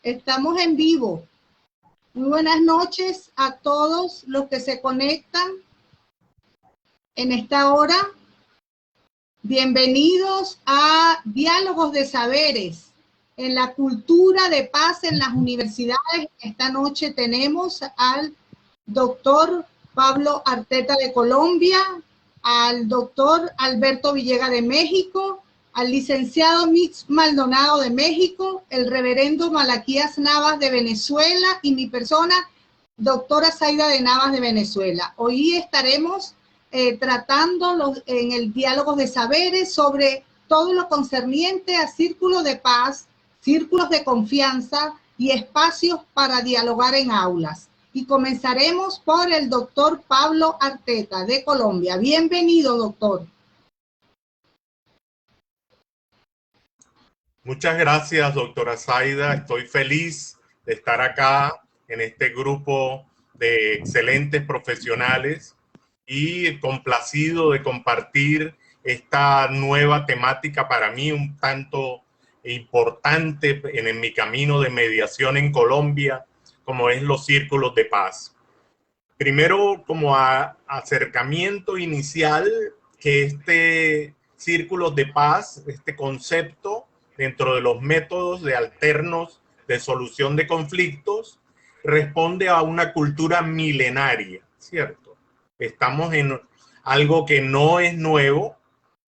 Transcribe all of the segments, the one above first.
Estamos en vivo. Muy buenas noches a todos los que se conectan en esta hora. Bienvenidos a Diálogos de Saberes en la cultura de paz en las universidades. Esta noche tenemos al doctor Pablo Arteta de Colombia, al doctor Alberto Villegas de México, al licenciado Mix Maldonado de México, el reverendo Malaquías Navas de Venezuela y mi persona, doctora Zaida de Navas de Venezuela. Hoy estaremos tratando en el Diálogos de Saberes sobre todo lo concerniente a círculos de paz, círculos de confianza y espacios para dialogar en aulas. Y comenzaremos por el doctor Pablo Arteta de Colombia. Bienvenido, doctor. Muchas gracias, doctora Zaida. Estoy feliz de estar acá en este grupo de excelentes profesionales y complacido de compartir esta nueva temática para mí un tanto importante en mi camino de mediación en Colombia, como es los círculos de paz. Primero, como acercamiento inicial, que este círculo de paz, este concepto, dentro de los métodos de alternos de solución de conflictos, responde a una cultura milenaria, ¿cierto? Estamos en algo que no es nuevo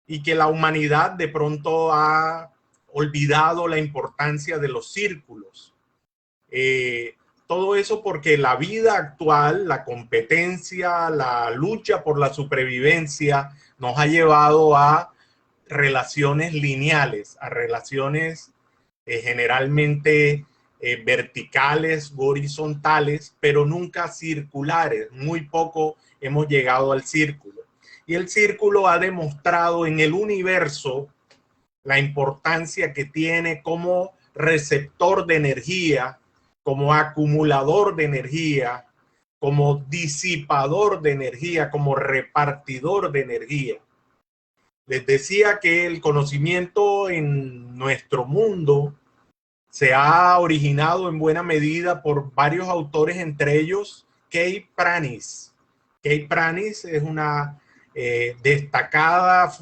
y que la humanidad de pronto ha olvidado la importancia de los círculos. Todo eso porque la vida actual, la competencia, la lucha por la supervivencia nos ha llevado a relaciones lineales, a relaciones generalmente verticales, horizontales, pero nunca circulares. Muy poco hemos llegado al círculo. Y el círculo ha demostrado en el universo la importancia que tiene como receptor de energía, como acumulador de energía, como disipador de energía, como repartidor de energía. Les decía que el conocimiento en nuestro mundo se ha originado en buena medida por varios autores, entre ellos Kay Pranis. Kay Pranis es una destacada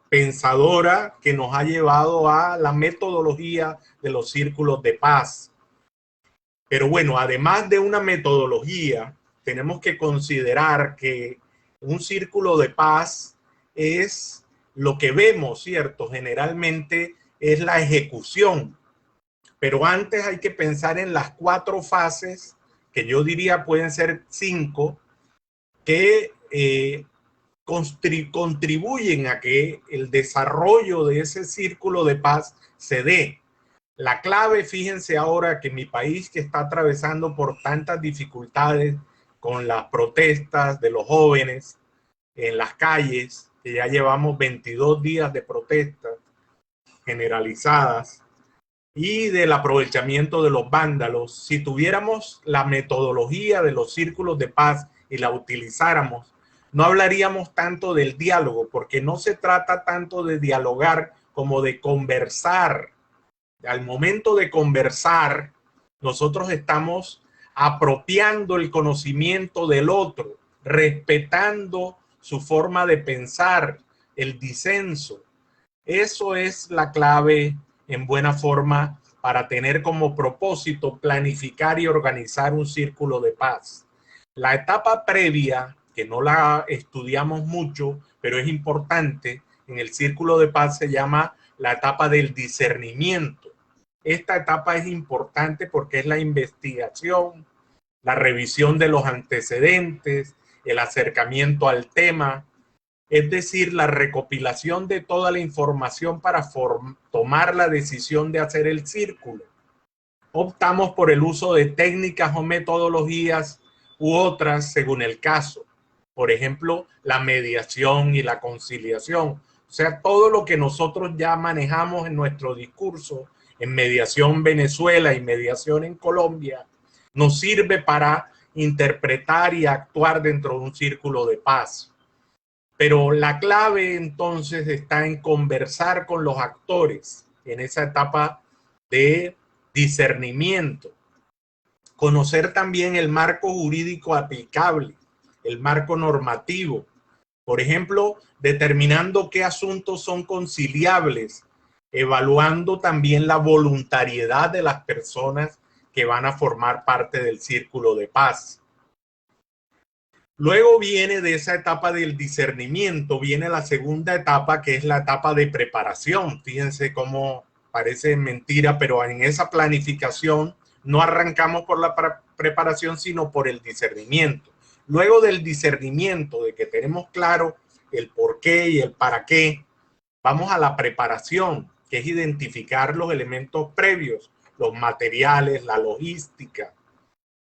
pensadora que nos ha llevado a la metodología de los círculos de paz. Pero bueno, además de una metodología, tenemos que considerar que un círculo de paz es lo que vemos, ¿cierto? Generalmente es la ejecución. Pero antes hay que pensar en las 4 fases, que yo diría pueden ser 5, que contribuyen a que el desarrollo de ese círculo de paz se dé. La clave, fíjense ahora que mi país, que está atravesando por tantas dificultades con las protestas de los jóvenes en las calles, que ya llevamos 22 días de protestas generalizadas, y del aprovechamiento de los vándalos, si tuviéramos la metodología de los círculos de paz y la utilizáramos, no hablaríamos tanto del diálogo, porque no se trata tanto de dialogar como de conversar. Al momento de conversar, nosotros estamos apropiando el conocimiento del otro, respetando su forma de pensar, el disenso. Eso es la clave en buena forma para tener como propósito planificar y organizar un círculo de paz. La etapa previa, que no la estudiamos mucho, pero es importante, en el círculo de paz se llama la etapa del discernimiento. Esta etapa es importante porque es la investigación, la revisión de los antecedentes, el acercamiento al tema, es decir, la recopilación de toda la información para tomar la decisión de hacer el círculo. Optamos por el uso de técnicas o metodologías u otras según el caso. Por ejemplo, la mediación y la conciliación. O sea, todo lo que nosotros ya manejamos en nuestro discurso en mediación Venezuela y mediación en Colombia nos sirve para interpretar y actuar dentro de un círculo de paz. Pero la clave entonces está en conversar con los actores en esa etapa de discernimiento, conocer también el marco jurídico aplicable, el marco normativo, por ejemplo, determinando qué asuntos son conciliables, evaluando también la voluntariedad de las personas que van a formar parte del círculo de paz. Luego viene de esa etapa del discernimiento, viene la segunda etapa, que es la etapa de preparación. Fíjense cómo parece mentira, pero en esa planificación no arrancamos por la preparación, sino por el discernimiento. Luego del discernimiento, de que tenemos claro el por qué y el para qué, vamos a la preparación, que es identificar los elementos previos, los materiales, la logística,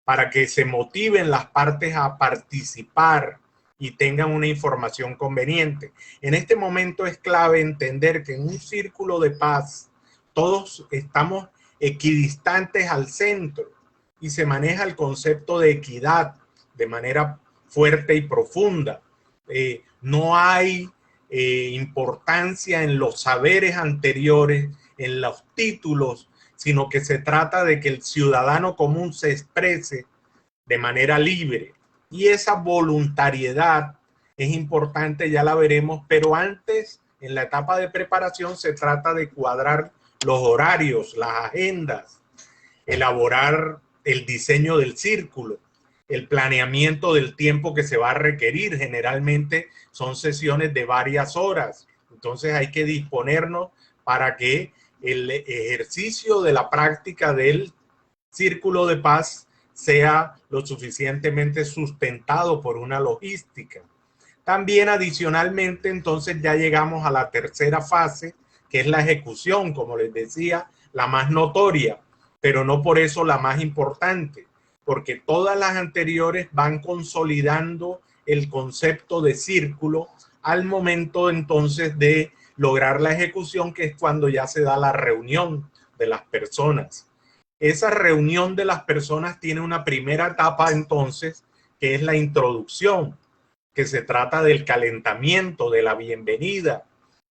para que se motiven las partes a participar y tengan una información conveniente. En este momento es clave entender que en un círculo de paz todos estamos equidistantes al centro y se maneja el concepto de equidad de manera fuerte y profunda. No hay importancia en los saberes anteriores, en los títulos, sino que se trata de que el ciudadano común se exprese de manera libre. Y esa voluntariedad es importante, ya la veremos, pero antes, en la etapa de preparación, se trata de cuadrar los horarios, las agendas, elaborar el diseño del círculo, el planeamiento del tiempo que se va a requerir. Generalmente son sesiones de varias horas, entonces hay que disponernos para que el ejercicio de la práctica del círculo de paz sea lo suficientemente sustentado por una logística. También adicionalmente, entonces ya llegamos a la tercera fase, que es la ejecución, como les decía, la más notoria, pero no por eso la más importante, porque todas las anteriores van consolidando el concepto de círculo al momento entonces de lograr la ejecución, que es cuando ya se da la reunión de las personas. Esa reunión de las personas tiene una primera etapa entonces, que es la introducción, que se trata del calentamiento, de la bienvenida,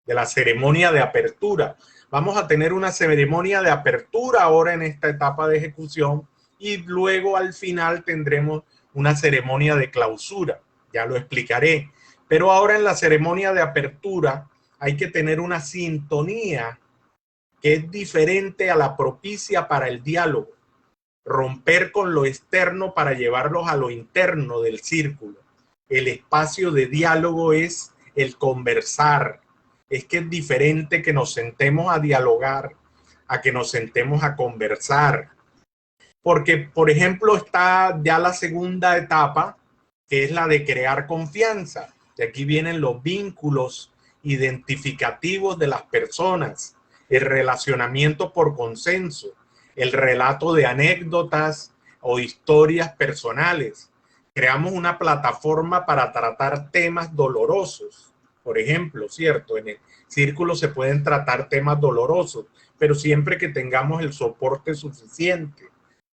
de la ceremonia de apertura. Vamos a tener una ceremonia de apertura ahora en esta etapa de ejecución y luego al final tendremos una ceremonia de clausura. Ya lo explicaré. Pero ahora en la ceremonia de apertura hay que tener una sintonía que es diferente a la propicia para el diálogo. Romper con lo externo para llevarlos a lo interno del círculo. El espacio de diálogo es el conversar. Es que es diferente que nos sentemos a dialogar a que nos sentemos a conversar. Porque, por ejemplo, está ya la segunda etapa, que es la de crear confianza. Y aquí vienen los vínculos identificativos de las personas, el relacionamiento por consenso, el relato de anécdotas o historias personales. Creamos una plataforma para tratar temas dolorosos. Por ejemplo, ¿cierto? En el círculo se pueden tratar temas dolorosos, pero siempre que tengamos el soporte suficiente.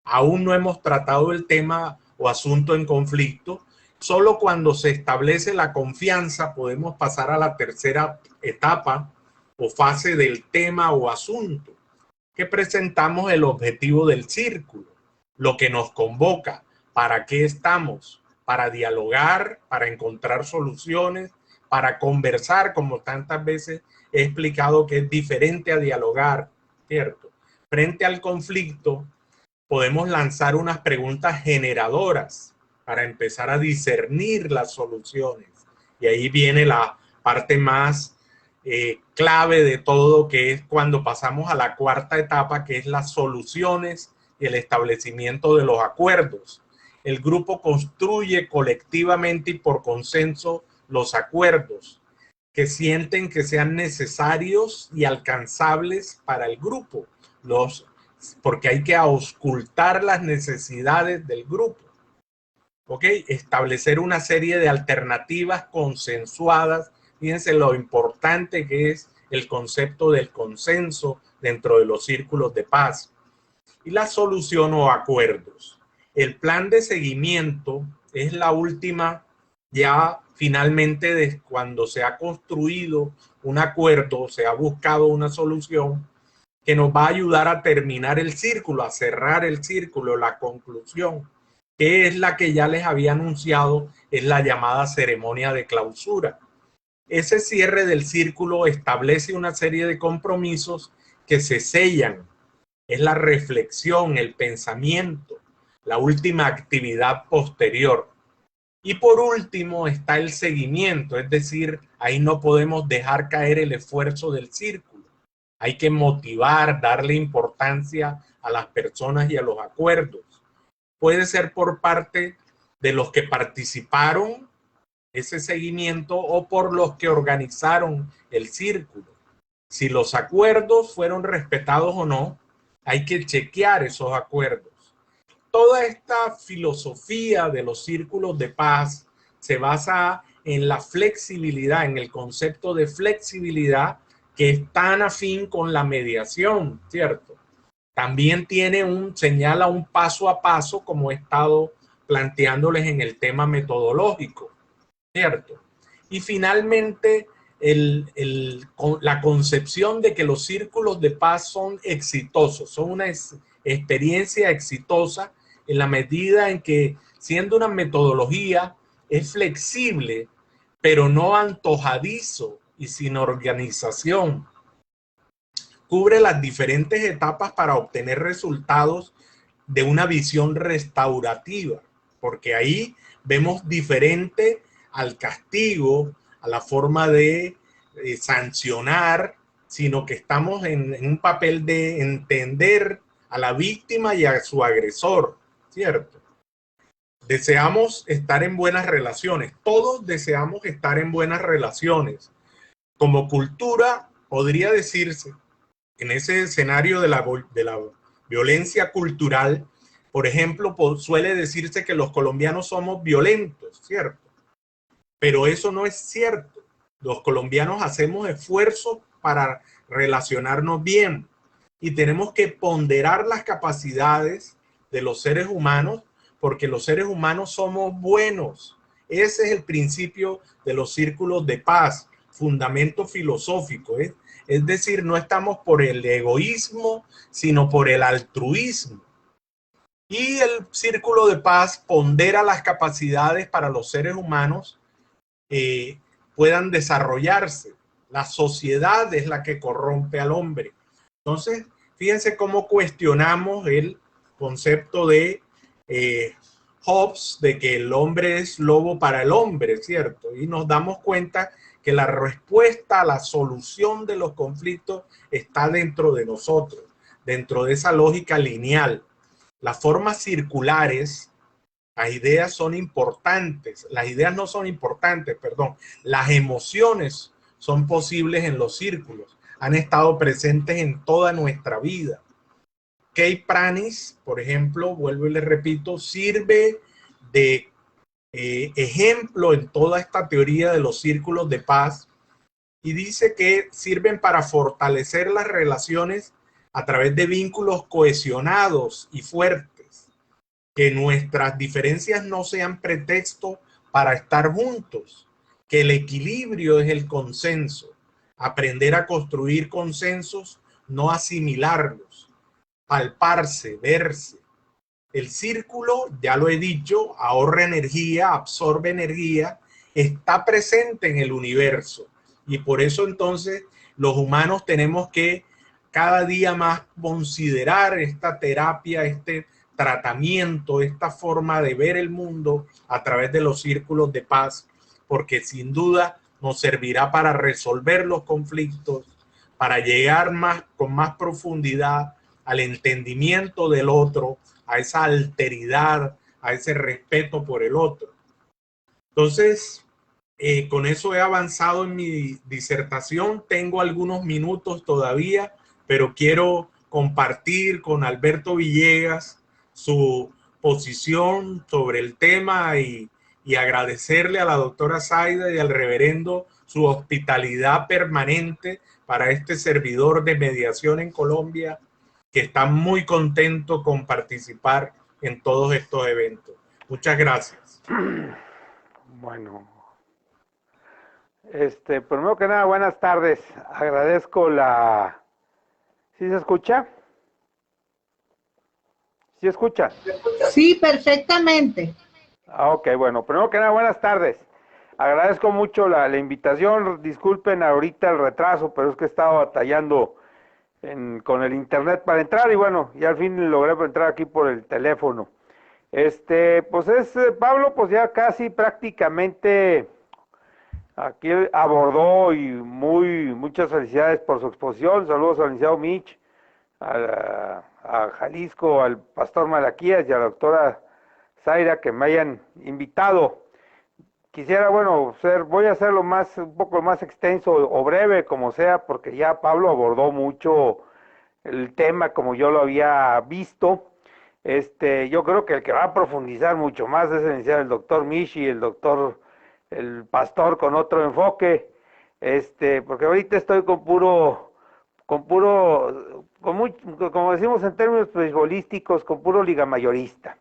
Aún no hemos tratado el tema o asunto en conflicto. Solo cuando se establece la confianza podemos pasar a la tercera etapa o fase del tema o asunto, que presentamos el objetivo del círculo, lo que nos convoca, para qué estamos, para dialogar, para encontrar soluciones, para conversar, como tantas veces he explicado que es diferente a dialogar, ¿cierto? Frente al conflicto, podemos lanzar unas preguntas generadoras para empezar a discernir las soluciones. Y ahí viene la parte más clave de todo, que es cuando pasamos a la cuarta etapa, que es las soluciones y el establecimiento de los acuerdos. El grupo construye colectivamente y por consenso los acuerdos que sienten que sean necesarios y alcanzables para el grupo, porque hay que auscultar las necesidades del grupo. ¿Ok? Establecer una serie de alternativas consensuadas. Fíjense lo importante que es el concepto del consenso dentro de los círculos de paz. Y la solución o acuerdos. El plan de seguimiento es la última, ya finalmente, de cuando se ha construido un acuerdo, se ha buscado una solución. que nos va a ayudar a terminar el círculo, a cerrar el círculo, la conclusión, que es la que ya les había anunciado, es la llamada ceremonia de clausura. Ese cierre del círculo establece una serie de compromisos que se sellan. Es la reflexión, el pensamiento, la última actividad posterior. Y por último está el seguimiento, es decir, ahí no podemos dejar caer el esfuerzo del círculo. Hay que motivar, darle importancia a las personas y a los acuerdos. Puede ser por parte de los que participaron ese seguimiento o por los que organizaron el círculo. Si los acuerdos fueron respetados o no, hay que chequear esos acuerdos. Toda esta filosofía de los círculos de paz se basa en la flexibilidad, en el concepto de flexibilidad que es tan afín con la mediación, ¿cierto? También señala un paso a paso, como he estado planteándoles en el tema metodológico, ¿cierto? Y finalmente, la concepción de que los círculos de paz son exitosos, son una experiencia exitosa en la medida en que, siendo una metodología, es flexible, pero no antojadizo y sin organización. Cubre las diferentes etapas para obtener resultados de una visión restaurativa, porque ahí vemos diferente al castigo, a la forma de sancionar, sino que estamos en un papel de entender a la víctima y a su agresor, ¿cierto? Deseamos estar en buenas relaciones, todos deseamos estar en buenas relaciones. Como cultura, podría decirse, en ese escenario de la violencia cultural, por ejemplo, suele decirse que los colombianos somos violentos, ¿cierto? Pero eso no es cierto. Los colombianos hacemos esfuerzos para relacionarnos bien y tenemos que ponderar las capacidades de los seres humanos porque los seres humanos somos buenos. Ese es el principio de los círculos de paz, fundamento filosófico, ¿eh? Es decir, no estamos por el egoísmo, sino por el altruismo. Y el círculo de paz pondera las capacidades para los seres humanos puedan desarrollarse. La sociedad es la que corrompe al hombre. Entonces, fíjense cómo cuestionamos el concepto de Hobbes, de que el hombre es lobo para el hombre, ¿cierto? Y nos damos cuenta que la respuesta a la solución de los conflictos está dentro de nosotros, dentro de esa lógica lineal. Las formas circulares, las ideas son importantes, las ideas no son importantes, perdón, las emociones son posibles en los círculos, han estado presentes en toda nuestra vida. Kay Pranis, por ejemplo, vuelvo y le repito, sirve de ejemplo en toda esta teoría de los círculos de paz y dice que sirven para fortalecer las relaciones a través de vínculos cohesionados y fuertes, que nuestras diferencias no sean pretexto para estar juntos, que el equilibrio es el consenso, aprender a construir consensos, no asimilarlos, palparse, verse. El círculo, ya lo he dicho, ahorra energía, absorbe energía, está presente en el universo. Y por eso entonces los humanos tenemos que cada día más considerar esta terapia, este tratamiento, esta forma de ver el mundo a través de los círculos de paz, porque sin duda nos servirá para resolver los conflictos, para llegar con más profundidad al entendimiento del otro, a esa alteridad, a ese respeto por el otro. Entonces, con eso he avanzado en mi disertación. Tengo algunos minutos todavía, pero quiero compartir con Alberto Villegas su posición sobre el tema y agradecerle a la doctora Zaida y al reverendo su hospitalidad permanente para este servidor de mediación en Colombia, que está muy contento con participar en todos estos eventos. Muchas gracias. Bueno, primero que nada, buenas tardes. Agradezco ¿Sí se escucha? ¿Sí escucha? Sí, perfectamente. Ok, bueno, primero que nada, buenas tardes. Agradezco mucho la invitación, disculpen ahorita el retraso, pero es que he estado batallando con el internet para entrar y bueno, ya al fin logré entrar aquí por el teléfono. Pues Pablo, pues ya casi prácticamente aquí abordó y muchas felicidades por su exposición. Saludos al licenciado Mitch, a Jalisco, al pastor Malaquías y a la doctora Zaira que me hayan invitado. Quisiera, bueno, voy a hacerlo un poco más extenso o breve, como sea, porque ya Pablo abordó mucho el tema como yo lo había visto. Yo creo que el que va a profundizar mucho más es el doctor Mishi, el pastor con otro enfoque, porque ahorita estoy como decimos en términos beisbolísticos, con puro liga mayorista.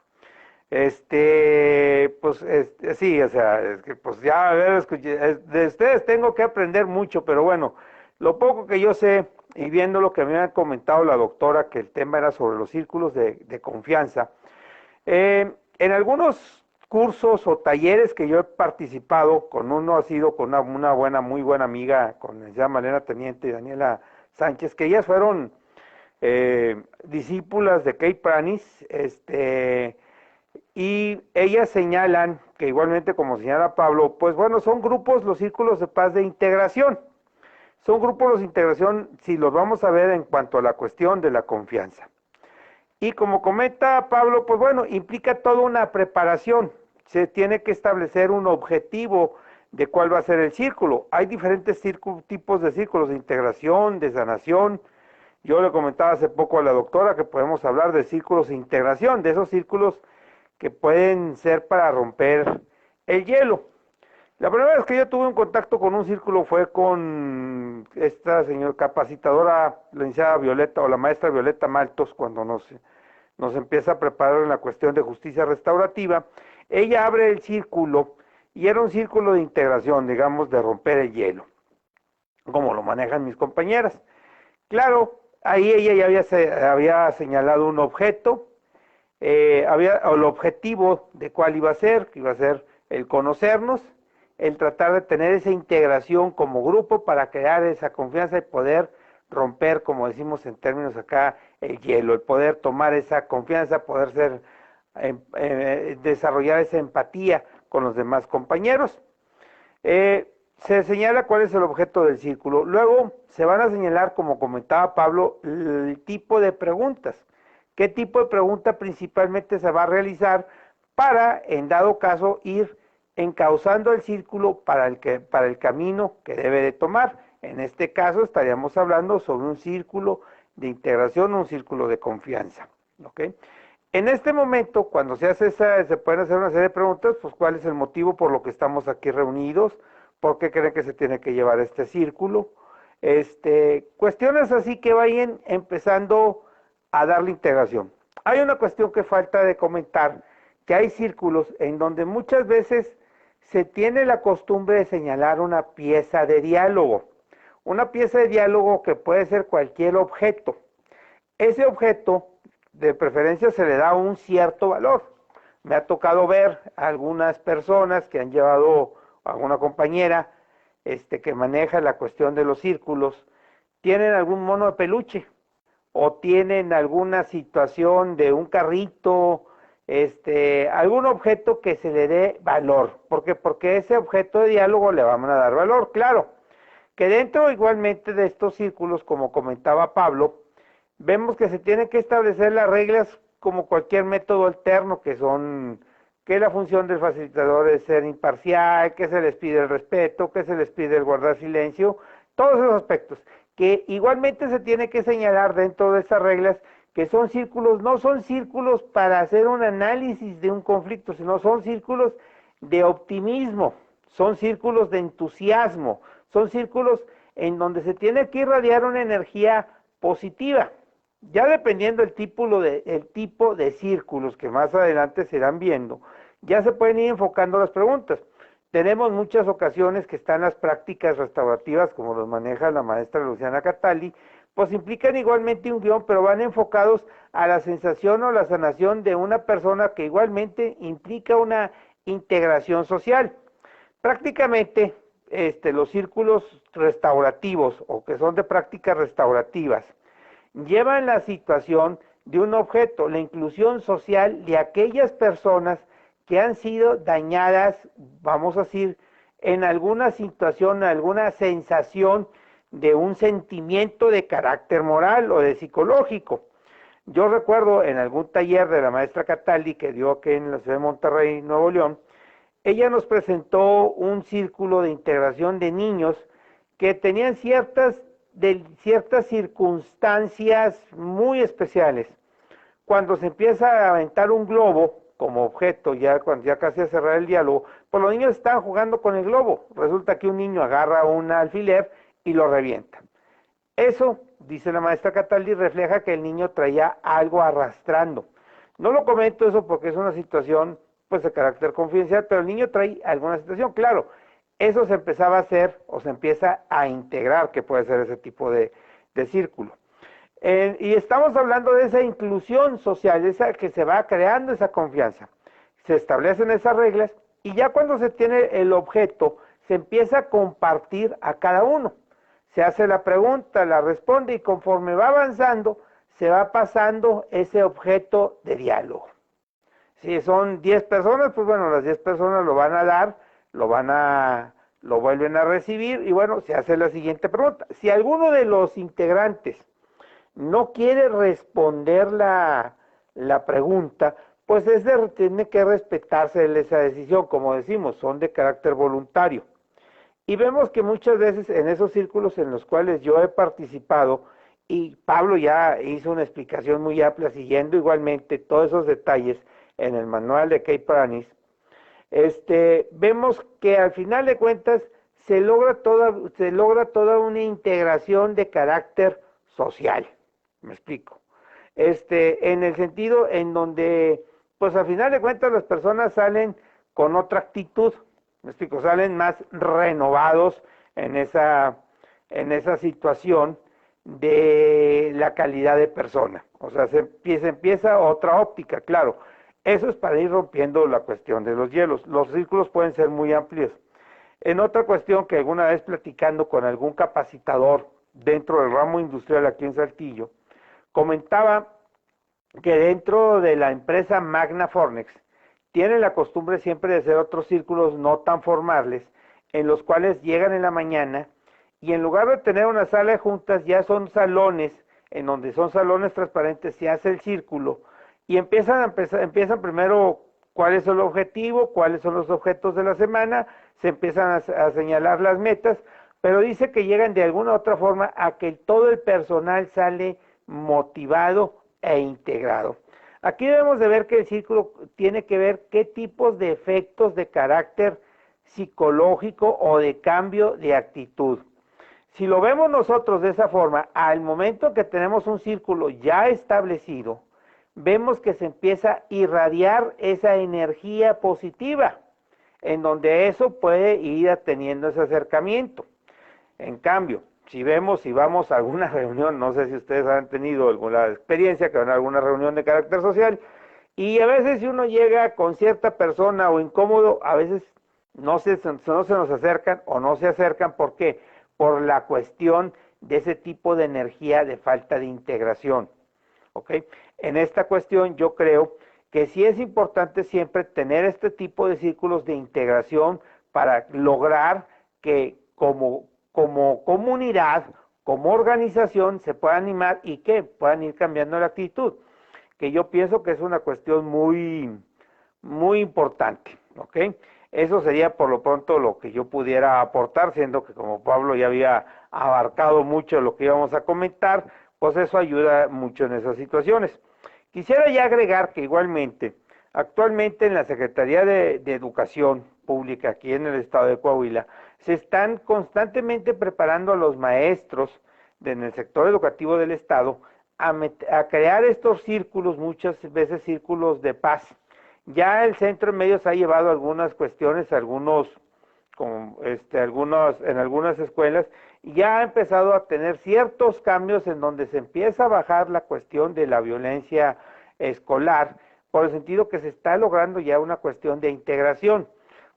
Sí, o sea, es que pues ya, a ver, de ustedes tengo que aprender mucho, pero bueno, lo poco que yo sé, y viendo lo que me había comentado la doctora, que el tema era sobre los círculos de confianza, en algunos cursos o talleres que yo he participado, con uno ha sido con una muy buena amiga, con la llama Malena Teniente y Daniela Sánchez, que ellas fueron discípulas de Kate Pranis, y ellas señalan que igualmente como señala Pablo, pues bueno, son grupos, los círculos de paz de integración. Son grupos de integración, si los vamos a ver en cuanto a la cuestión de la confianza. Y como comenta Pablo, pues bueno, implica toda una preparación. Se tiene que establecer un objetivo de cuál va a ser el círculo. Hay diferentes tipos de círculos de integración, de sanación. Yo le comentaba hace poco a la doctora que podemos hablar de círculos de integración, de esos círculos que pueden ser para romper el hielo. La primera vez que yo tuve un contacto con un círculo fue con esta señora capacitadora, la licenciada Violeta o la maestra Violeta Maltos, cuando nos empieza a preparar en la cuestión de justicia restaurativa. Ella abre el círculo y era un círculo de integración, digamos, de romper el hielo, como lo manejan mis compañeras. Claro, ahí ella ya había señalado un objeto, el objetivo de cuál iba a ser, que iba a ser el conocernos, el tratar de tener esa integración como grupo para crear esa confianza y poder romper, como decimos en términos acá, el hielo, el poder tomar esa confianza, poder desarrollar esa empatía con los demás compañeros. Se señala cuál es el objeto del círculo. Luego se van a señalar, como comentaba Pablo, el tipo de preguntas. ¿Qué tipo de pregunta principalmente se va a realizar para, en dado caso, ir encauzando el círculo para el camino que debe de tomar? En este caso estaríamos hablando sobre un círculo de integración, un círculo de confianza. ¿Okay? En este momento, cuando se pueden hacer una serie de preguntas, pues ¿cuál es el motivo por lo que estamos aquí reunidos? ¿Por qué creen que se tiene que llevar este círculo? Cuestiones así que vayan empezando a darle integración. Hay una cuestión que falta de comentar, que hay círculos en donde muchas veces se tiene la costumbre de señalar una pieza de diálogo. Una pieza de diálogo que puede ser cualquier objeto. Ese objeto, de preferencia, se le da un cierto valor. Me ha tocado ver a algunas personas que han llevado a una compañera que maneja la cuestión de los círculos, tienen algún mono de peluche o tienen alguna situación de un carrito, algún objeto que se le dé valor. ¿Por qué? Porque ese objeto de diálogo le vamos a dar valor. Claro, que dentro igualmente de estos círculos, como comentaba Pablo, vemos que se tienen que establecer las reglas como cualquier método alterno, que la función del facilitador es ser imparcial, que se les pide el respeto, que se les pide el guardar silencio, todos esos aspectos, que igualmente se tiene que señalar dentro de estas reglas que son círculos, no son círculos para hacer un análisis de un conflicto, sino son círculos de optimismo, son círculos de entusiasmo, son círculos en donde se tiene que irradiar una energía positiva. Ya dependiendo el tipo de círculos que más adelante se irán viendo, ya se pueden ir enfocando las preguntas. Tenemos muchas ocasiones que están las prácticas restaurativas, como los maneja la maestra Luciana Catali, pues implican igualmente un guión, pero van enfocados a la sensación o la sanación de una persona que igualmente implica una integración social. Prácticamente los círculos restaurativos o que son de prácticas restaurativas llevan la situación de un objeto, la inclusión social de aquellas personas que han sido dañadas, vamos a decir, en alguna situación, alguna sensación de un sentimiento de carácter moral o de psicológico. Yo recuerdo en algún taller de la maestra Cataldi que dio aquí en la ciudad de Monterrey, Nuevo León, ella nos presentó un círculo de integración de niños que tenían ciertas circunstancias muy especiales. Cuando se empieza a aventar un globo como objeto, ya cuando ya casi a cerrar el diálogo, pues los niños estaban jugando con el globo. Resulta que un niño agarra un alfiler y lo revienta. Eso, dice la maestra Cataldi, refleja que el niño traía algo arrastrando. No lo comento eso porque es una situación pues de carácter confidencial, pero el niño trae alguna situación, claro. Eso se empezaba a hacer o se empieza a integrar, que puede ser ese tipo de círculo. Y estamos hablando de esa inclusión social, esa que se va creando esa confianza. Se establecen esas reglas y ya cuando se tiene el objeto, se empieza a compartir a cada uno. Se hace la pregunta, la responde y conforme va avanzando, se va pasando ese objeto de diálogo. Si son 10 personas, pues bueno, las 10 personas lo van a dar, lo vuelven a recibir y bueno, se hace la siguiente pregunta. Si alguno de los integrantes no quiere responder la pregunta, pues tiene que respetarse esa decisión, como decimos, son de carácter voluntario. Y vemos que muchas veces en esos círculos en los cuales yo he participado, y Pablo ya hizo una explicación muy amplia siguiendo igualmente todos esos detalles en el manual de Kay Pranis, vemos que al final de cuentas se logra toda una integración de carácter social. Me explico. En el sentido en donde, pues al final de cuentas las personas salen con otra actitud, me explico, salen más renovados en esa situación de la calidad de persona. O sea, se empieza otra óptica, claro. Eso es para ir rompiendo la cuestión de los hielos. Los círculos pueden ser muy amplios. En otra cuestión que alguna vez platicando con algún capacitador dentro del ramo industrial aquí en Saltillo, comentaba que dentro de la empresa Magna Fornex tienen la costumbre siempre de hacer otros círculos no tan formales, en los cuales llegan en la mañana y en lugar de tener una sala de juntas ya son salones, en donde son salones transparentes, se hace el círculo y empiezan primero cuál es el objetivo, cuáles son los objetos de la semana, se empiezan a señalar las metas, pero dice que llegan de alguna u otra forma a que todo el personal sale motivado e integrado. Aquí debemos de ver que el círculo tiene que ver qué tipos de efectos de carácter psicológico o de cambio de actitud. Si lo vemos nosotros de esa forma, al momento que tenemos un círculo ya establecido, vemos que se empieza a irradiar esa energía positiva, en donde eso puede ir teniendo ese acercamiento. En cambio, si vamos a alguna reunión, no sé si ustedes han tenido alguna experiencia que van a alguna reunión de carácter social, y a veces si uno llega con cierta persona o incómodo, a veces no se nos acercan o no se acercan, ¿por qué? Por la cuestión de ese tipo de energía de falta de integración. ¿Ok? En esta cuestión yo creo que sí es importante siempre tener este tipo de círculos de integración para lograr que como comunidad, como organización se pueda animar y que puedan ir cambiando la actitud, que yo pienso que es una cuestión muy, muy importante. ¿Ok? Eso sería por lo pronto lo que yo pudiera aportar, siendo que como Pablo ya había abarcado mucho lo que íbamos a comentar, pues eso ayuda mucho en esas situaciones. Quisiera ya agregar que igualmente, actualmente en la Secretaría de Educación Pública aquí en el estado de Coahuila, se están constantemente preparando a los maestros en el sector educativo del estado a crear estos círculos, muchas veces círculos de paz. Ya el Centro de Medios ha llevado algunas cuestiones, algunos como en algunas escuelas, y ya ha empezado a tener ciertos cambios en donde se empieza a bajar la cuestión de la violencia escolar, por el sentido que se está logrando ya una cuestión de integración.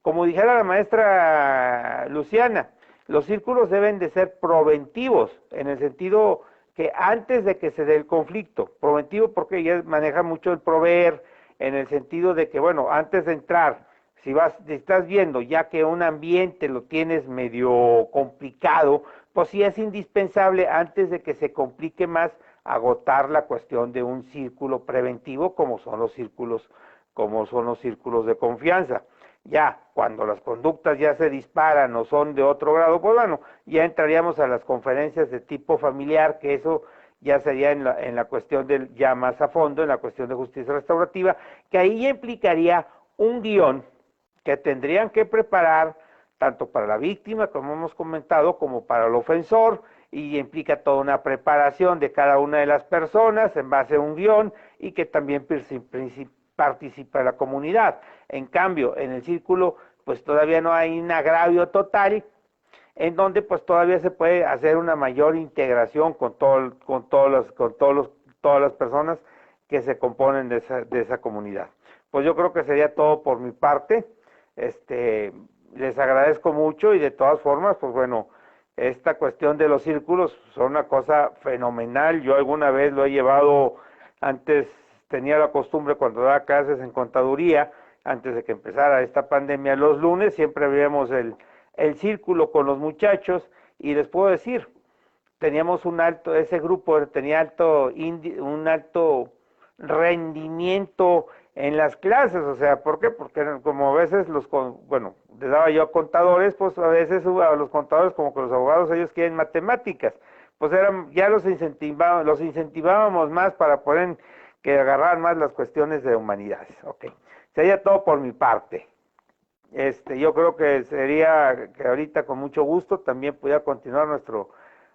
Como dijera la maestra Luciana, los círculos deben de ser preventivos, en el sentido que antes de que se dé el conflicto, preventivo porque ella maneja mucho el proveer, en el sentido de que, bueno, antes de entrar, si estás viendo ya que un ambiente lo tienes medio complicado, pues sí es indispensable, antes de que se complique más, agotar la cuestión de un círculo preventivo como son los círculos de confianza. Ya cuando las conductas ya se disparan o son de otro grado, pues bueno, ya entraríamos a las conferencias de tipo familiar, que eso ya sería en la cuestión ya más a fondo, en la cuestión de justicia restaurativa, que ahí ya implicaría un guión que tendrían que preparar tanto para la víctima, como hemos comentado, como para el ofensor, y implica toda una preparación de cada una de las personas en base a un guión, y que también participa la comunidad. En cambio, en el círculo, pues todavía no hay un agravio total, en donde pues todavía se puede hacer una mayor integración con todas las personas que se componen de esa comunidad. Pues yo creo que sería todo por mi parte. Les agradezco mucho, y de todas formas, pues bueno, esta cuestión de los círculos son una cosa fenomenal. Yo alguna vez lo he llevado, antes tenía la costumbre cuando daba clases en contaduría, antes de que empezara esta pandemia, los lunes siempre veíamos el círculo con los muchachos, y les puedo decir, teníamos ese grupo tenía un alto rendimiento en las clases. O sea, ¿por qué? Porque como a veces les daba yo a contadores, pues a veces a los contadores, como que los abogados, ellos quieren matemáticas, pues ya los incentivábamos más para poder que agarrar más las cuestiones de humanidades. Ok, sería todo por mi parte. Yo creo que sería que ahorita con mucho gusto también pudiera continuar nuestro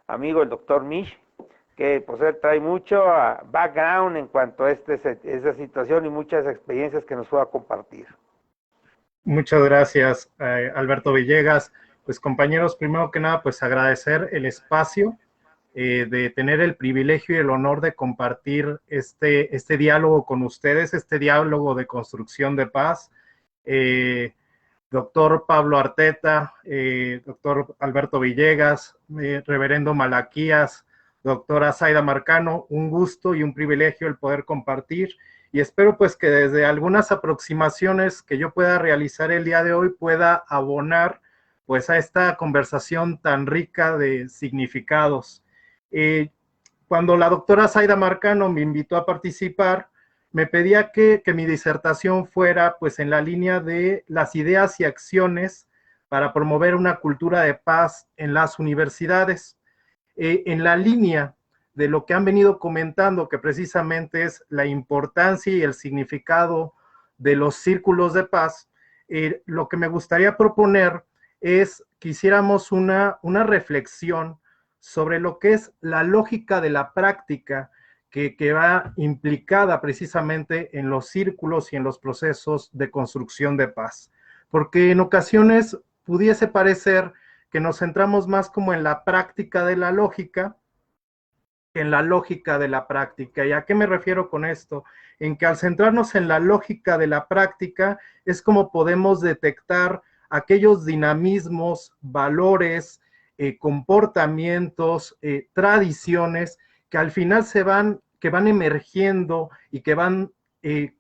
amigo el doctor Mish, que pues él trae mucho background en cuanto a esa situación y muchas experiencias que nos pueda compartir. Muchas gracias, Alberto Villegas. Pues compañeros, primero que nada, pues agradecer el espacio, de tener el privilegio y el honor de compartir este diálogo con ustedes, este diálogo de construcción de paz. Doctor Pablo Arteta, doctor Alberto Villegas, reverendo Malaquías, doctora Zaida Marcano, un gusto y un privilegio el poder compartir, y espero pues que desde algunas aproximaciones que yo pueda realizar el día de hoy pueda abonar pues a esta conversación tan rica de significados. Cuando la doctora Zaida Marcano me invitó a participar, me pedía que mi disertación fuera pues en la línea de las ideas y acciones para promover una cultura de paz en las universidades, en la línea de lo que han venido comentando, que precisamente es la importancia y el significado de los círculos de paz. Lo que me gustaría proponer es que hiciéramos una reflexión sobre lo que es la lógica de la práctica que va implicada precisamente en los círculos y en los procesos de construcción de paz. Porque en ocasiones pudiese parecer que nos centramos más como en la práctica de la lógica que en la lógica de la práctica. ¿Y a qué me refiero con esto? En que al centrarnos en la lógica de la práctica es como podemos detectar aquellos dinamismos, valores, comportamientos, tradiciones que al final que van emergiendo y que van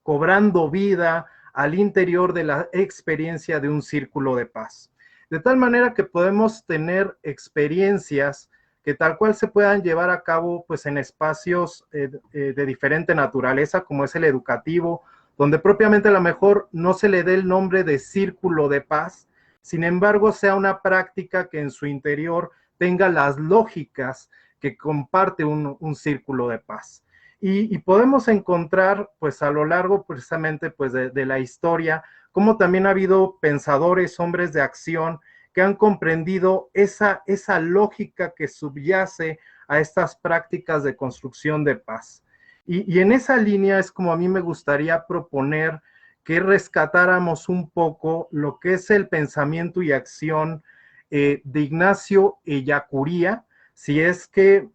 cobrando vida al interior de la experiencia de un círculo de paz. De tal manera que podemos tener experiencias que tal cual se puedan llevar a cabo pues en espacios de diferente naturaleza, como es el educativo, donde propiamente a lo mejor no se le dé el nombre de círculo de paz, sin embargo sea una práctica que en su interior tenga las lógicas que comparte un círculo de paz. Y podemos encontrar pues a lo largo precisamente pues de la historia, como también ha habido pensadores, hombres de acción, que han comprendido esa lógica que subyace a estas prácticas de construcción de paz. Y en esa línea es como a mí me gustaría proponer que rescatáramos un poco lo que es el pensamiento y acción de Ignacio Ellacuría, si es que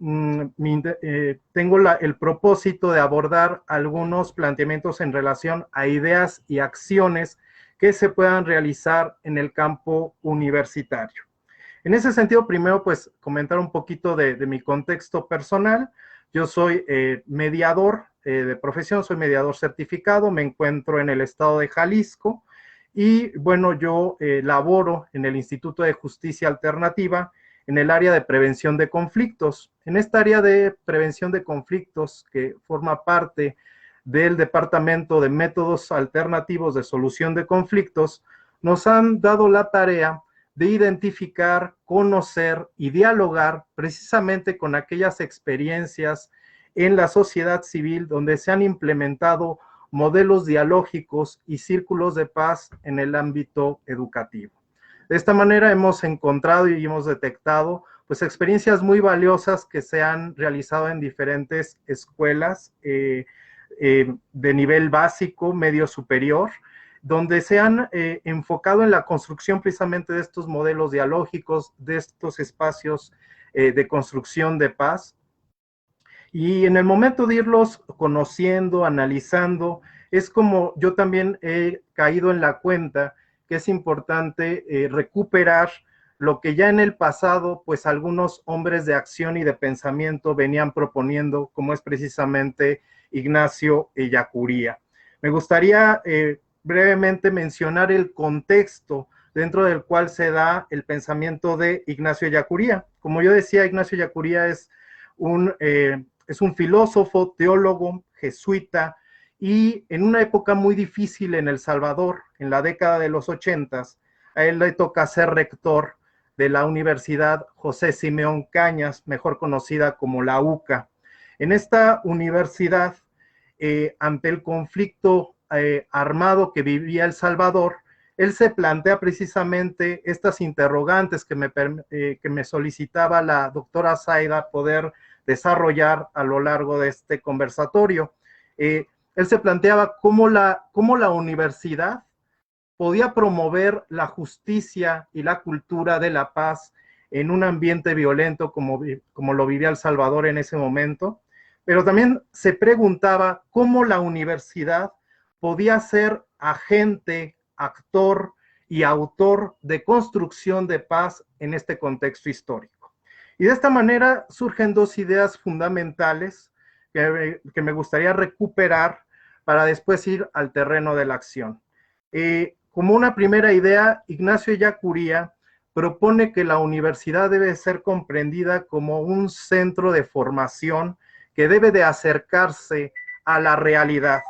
tengo el propósito de abordar algunos planteamientos en relación a ideas y acciones que se puedan realizar en el campo universitario. En ese sentido, primero, pues, comentar un poquito de mi contexto personal. Yo soy mediador de profesión, soy mediador certificado, me encuentro en el estado de Jalisco y, bueno, yo laboro en el Instituto de Justicia Alternativa en el área de prevención de conflictos. En esta área de prevención de conflictos, que forma parte del Departamento de Métodos Alternativos de Solución de Conflictos, nos han dado la tarea de identificar, conocer y dialogar precisamente con aquellas experiencias en la sociedad civil donde se han implementado modelos dialógicos y círculos de paz en el ámbito educativo. De esta manera hemos encontrado y hemos detectado pues experiencias muy valiosas que se han realizado en diferentes escuelas de nivel básico, medio superior, donde se han enfocado en la construcción precisamente de estos modelos dialógicos, de estos espacios de construcción de paz. Y en el momento de irlos conociendo, analizando, es como yo también he caído en la cuenta que es importante recuperar lo que ya en el pasado, pues algunos hombres de acción y de pensamiento venían proponiendo, como es precisamente Ignacio Ellacuría. Me gustaría brevemente mencionar el contexto dentro del cual se da el pensamiento de Ignacio Ellacuría. Como yo decía, Ignacio Ellacuría es un filósofo, teólogo, jesuita, y en una época muy difícil en El Salvador, en la década de los 80s, a él le toca ser rector de la Universidad José Simeón Cañas, mejor conocida como la UCA. En esta universidad, ante el conflicto armado que vivía El Salvador, él se plantea precisamente estas interrogantes que me solicitaba la doctora Zaida poder desarrollar a lo largo de este conversatorio. Él se planteaba cómo la universidad podía promover la justicia y la cultura de la paz en un ambiente violento como lo vivía El Salvador en ese momento, pero también se preguntaba cómo la universidad podía ser agente, actor y autor de construcción de paz en este contexto histórico. Y de esta manera surgen dos ideas fundamentales que me gustaría recuperar para después ir al terreno de la acción. Como una primera idea, Ignacio Ellacuría propone que la universidad debe ser comprendida como un centro de formación que debe de acercarse a la realidad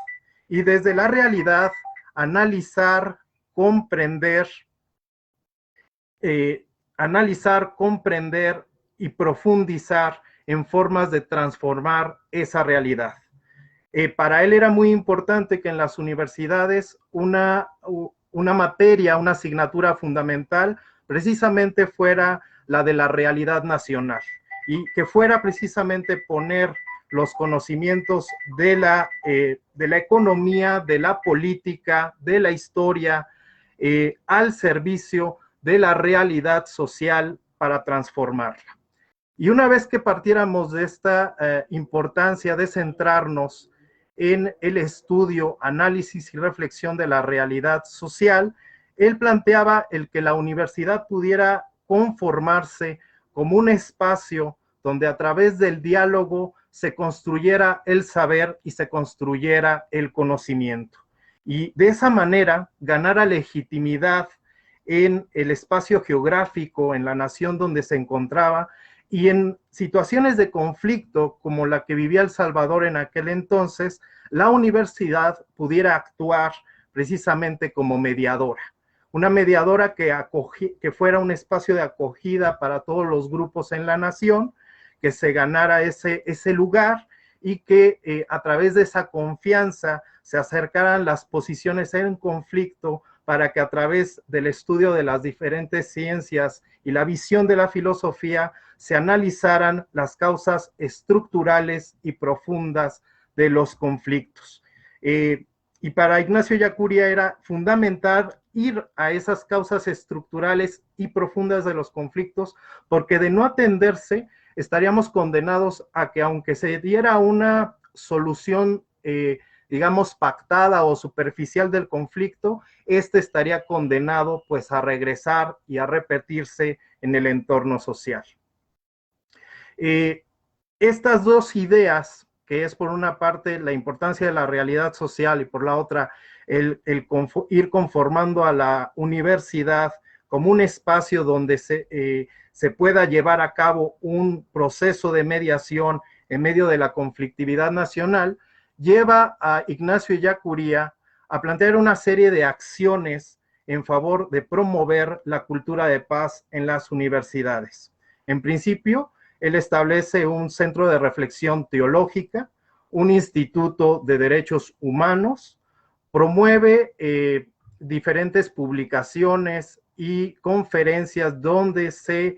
y desde la realidad analizar, comprender y profundizar en formas de transformar esa realidad. Para él era muy importante que en las universidades una materia, una asignatura fundamental, precisamente fuera la de la realidad nacional y que fuera precisamente poner los conocimientos de la economía, de la política, de la historia, al servicio de la realidad social para transformarla. Y una vez que partiéramos de esta importancia de centrarnos en el estudio, análisis y reflexión de la realidad social, él planteaba el que la universidad pudiera conformarse como un espacio donde a través del diálogo se construyera el saber y se construyera el conocimiento. Y de esa manera ganara legitimidad en el espacio geográfico, en la nación donde se encontraba, y en situaciones de conflicto como la que vivía El Salvador en aquel entonces, la universidad pudiera actuar precisamente como mediadora. Una mediadora que fuera un espacio de acogida para todos los grupos en la nación, que se ganara ese lugar y que a través de esa confianza se acercaran las posiciones en conflicto para que a través del estudio de las diferentes ciencias y la visión de la filosofía se analizaran las causas estructurales y profundas de los conflictos. Y y para Ignacio Ellacuría era fundamental ir a esas causas estructurales y profundas de los conflictos, porque de no atenderse estaríamos condenados a que, aunque se diera una solución, digamos, pactada o superficial del conflicto, este estaría condenado pues a regresar y a repetirse en el entorno social. Estas dos ideas, que es por una parte la importancia de la realidad social y por la otra ir conformando a la universidad como un espacio donde se pueda llevar a cabo un proceso de mediación en medio de la conflictividad nacional, lleva a Ignacio Ellacuría a plantear una serie de acciones en favor de promover la cultura de paz en las universidades. En principio, él establece un centro de reflexión teológica, un instituto de derechos humanos, promueve diferentes publicaciones y conferencias donde se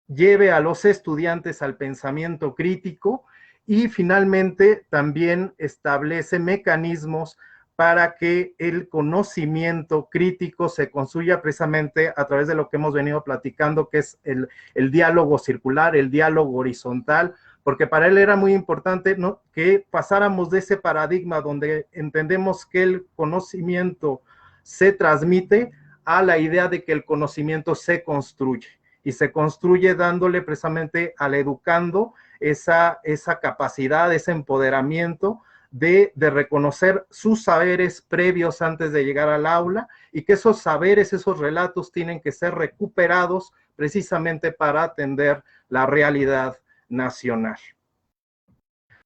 lleve a los estudiantes al pensamiento crítico y finalmente también establece mecanismos para que el conocimiento crítico se construya precisamente a través de lo que hemos venido platicando, que es el diálogo circular, el diálogo horizontal, porque para él era muy importante, ¿no?, que pasáramos de ese paradigma donde entendemos que el conocimiento se transmite a la idea de que el conocimiento se construye, y se construye dándole precisamente al educando esa capacidad, ese empoderamiento de reconocer sus saberes previos antes de llegar al aula, y que esos saberes, esos relatos tienen que ser recuperados precisamente para atender la realidad nacional.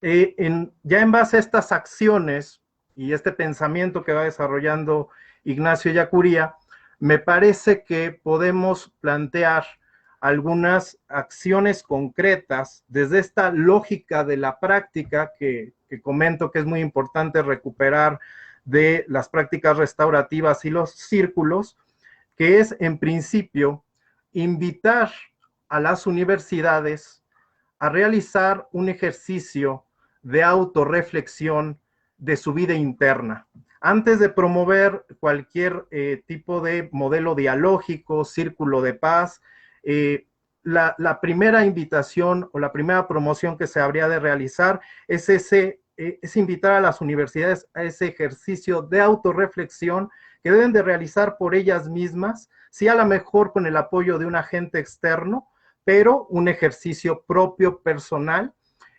Ya en base a estas acciones y este pensamiento que va desarrollando Ignacio Ellacuría, me parece que podemos plantear algunas acciones concretas desde esta lógica de la práctica que comento que es muy importante recuperar de las prácticas restaurativas y los círculos, que es en principio invitar a las universidades a realizar un ejercicio de autorreflexión de su vida interna. Antes de promover cualquier tipo de modelo dialógico, círculo de paz, la primera invitación o la primera promoción que se habría de realizar es invitar a las universidades a ese ejercicio de autorreflexión que deben de realizar por ellas mismas, sí, a lo mejor con el apoyo de un agente externo, pero un ejercicio propio, personal,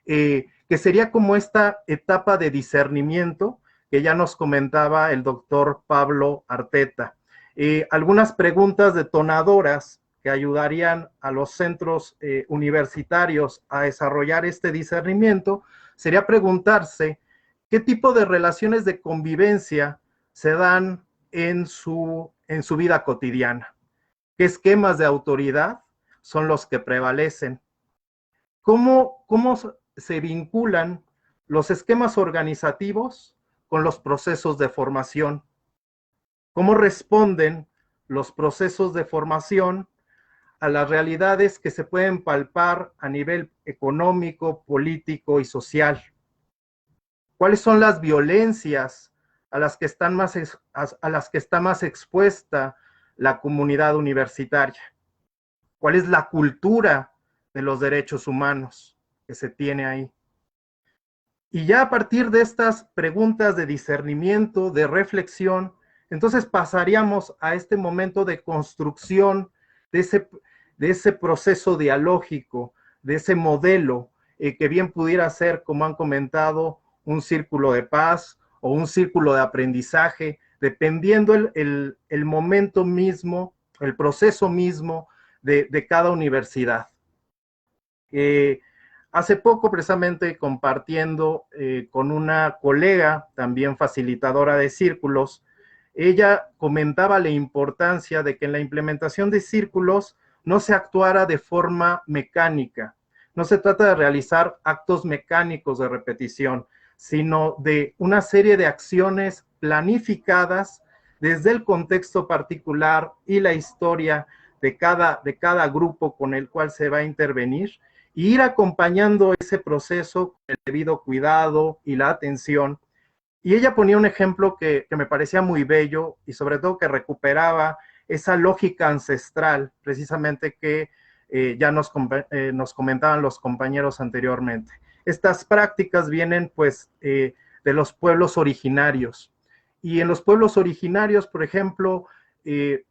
que sería como esta etapa de discernimiento que ya nos comentaba el doctor Pablo Arteta. Algunas preguntas detonadoras que ayudarían a los centros universitarios a desarrollar este discernimiento sería preguntarse qué tipo de relaciones de convivencia se dan en su vida cotidiana, qué esquemas de autoridad son los que prevalecen, cómo se vinculan los esquemas organizativos con los procesos de formación, cómo responden los procesos de formación a las realidades que se pueden palpar a nivel económico, político y social. ¿Cuáles son las violencias a las que está más expuesta la comunidad universitaria? ¿Cuál es la cultura de los derechos humanos que se tiene ahí? Y ya a partir de estas preguntas de discernimiento, de reflexión, entonces pasaríamos a este momento de construcción de ese proceso dialógico, de ese modelo que bien pudiera ser, como han comentado, un círculo de paz o un círculo de aprendizaje, dependiendo el momento mismo, el proceso mismo de cada universidad. Hace poco, precisamente compartiendo con una colega, también facilitadora de círculos, ella comentaba la importancia de que en la implementación de círculos no se actuara de forma mecánica. No se trata de realizar actos mecánicos de repetición, sino de una serie de acciones planificadas desde el contexto particular y la historia de cada grupo con el cual se va a intervenir, e ir acompañando ese proceso con el debido cuidado y la atención, Y ella ponía un ejemplo que me parecía muy bello y sobre todo que recuperaba esa lógica ancestral, precisamente que ya nos comentaban los compañeros anteriormente. Estas prácticas vienen pues de los pueblos originarios. Y en los pueblos originarios, por ejemplo,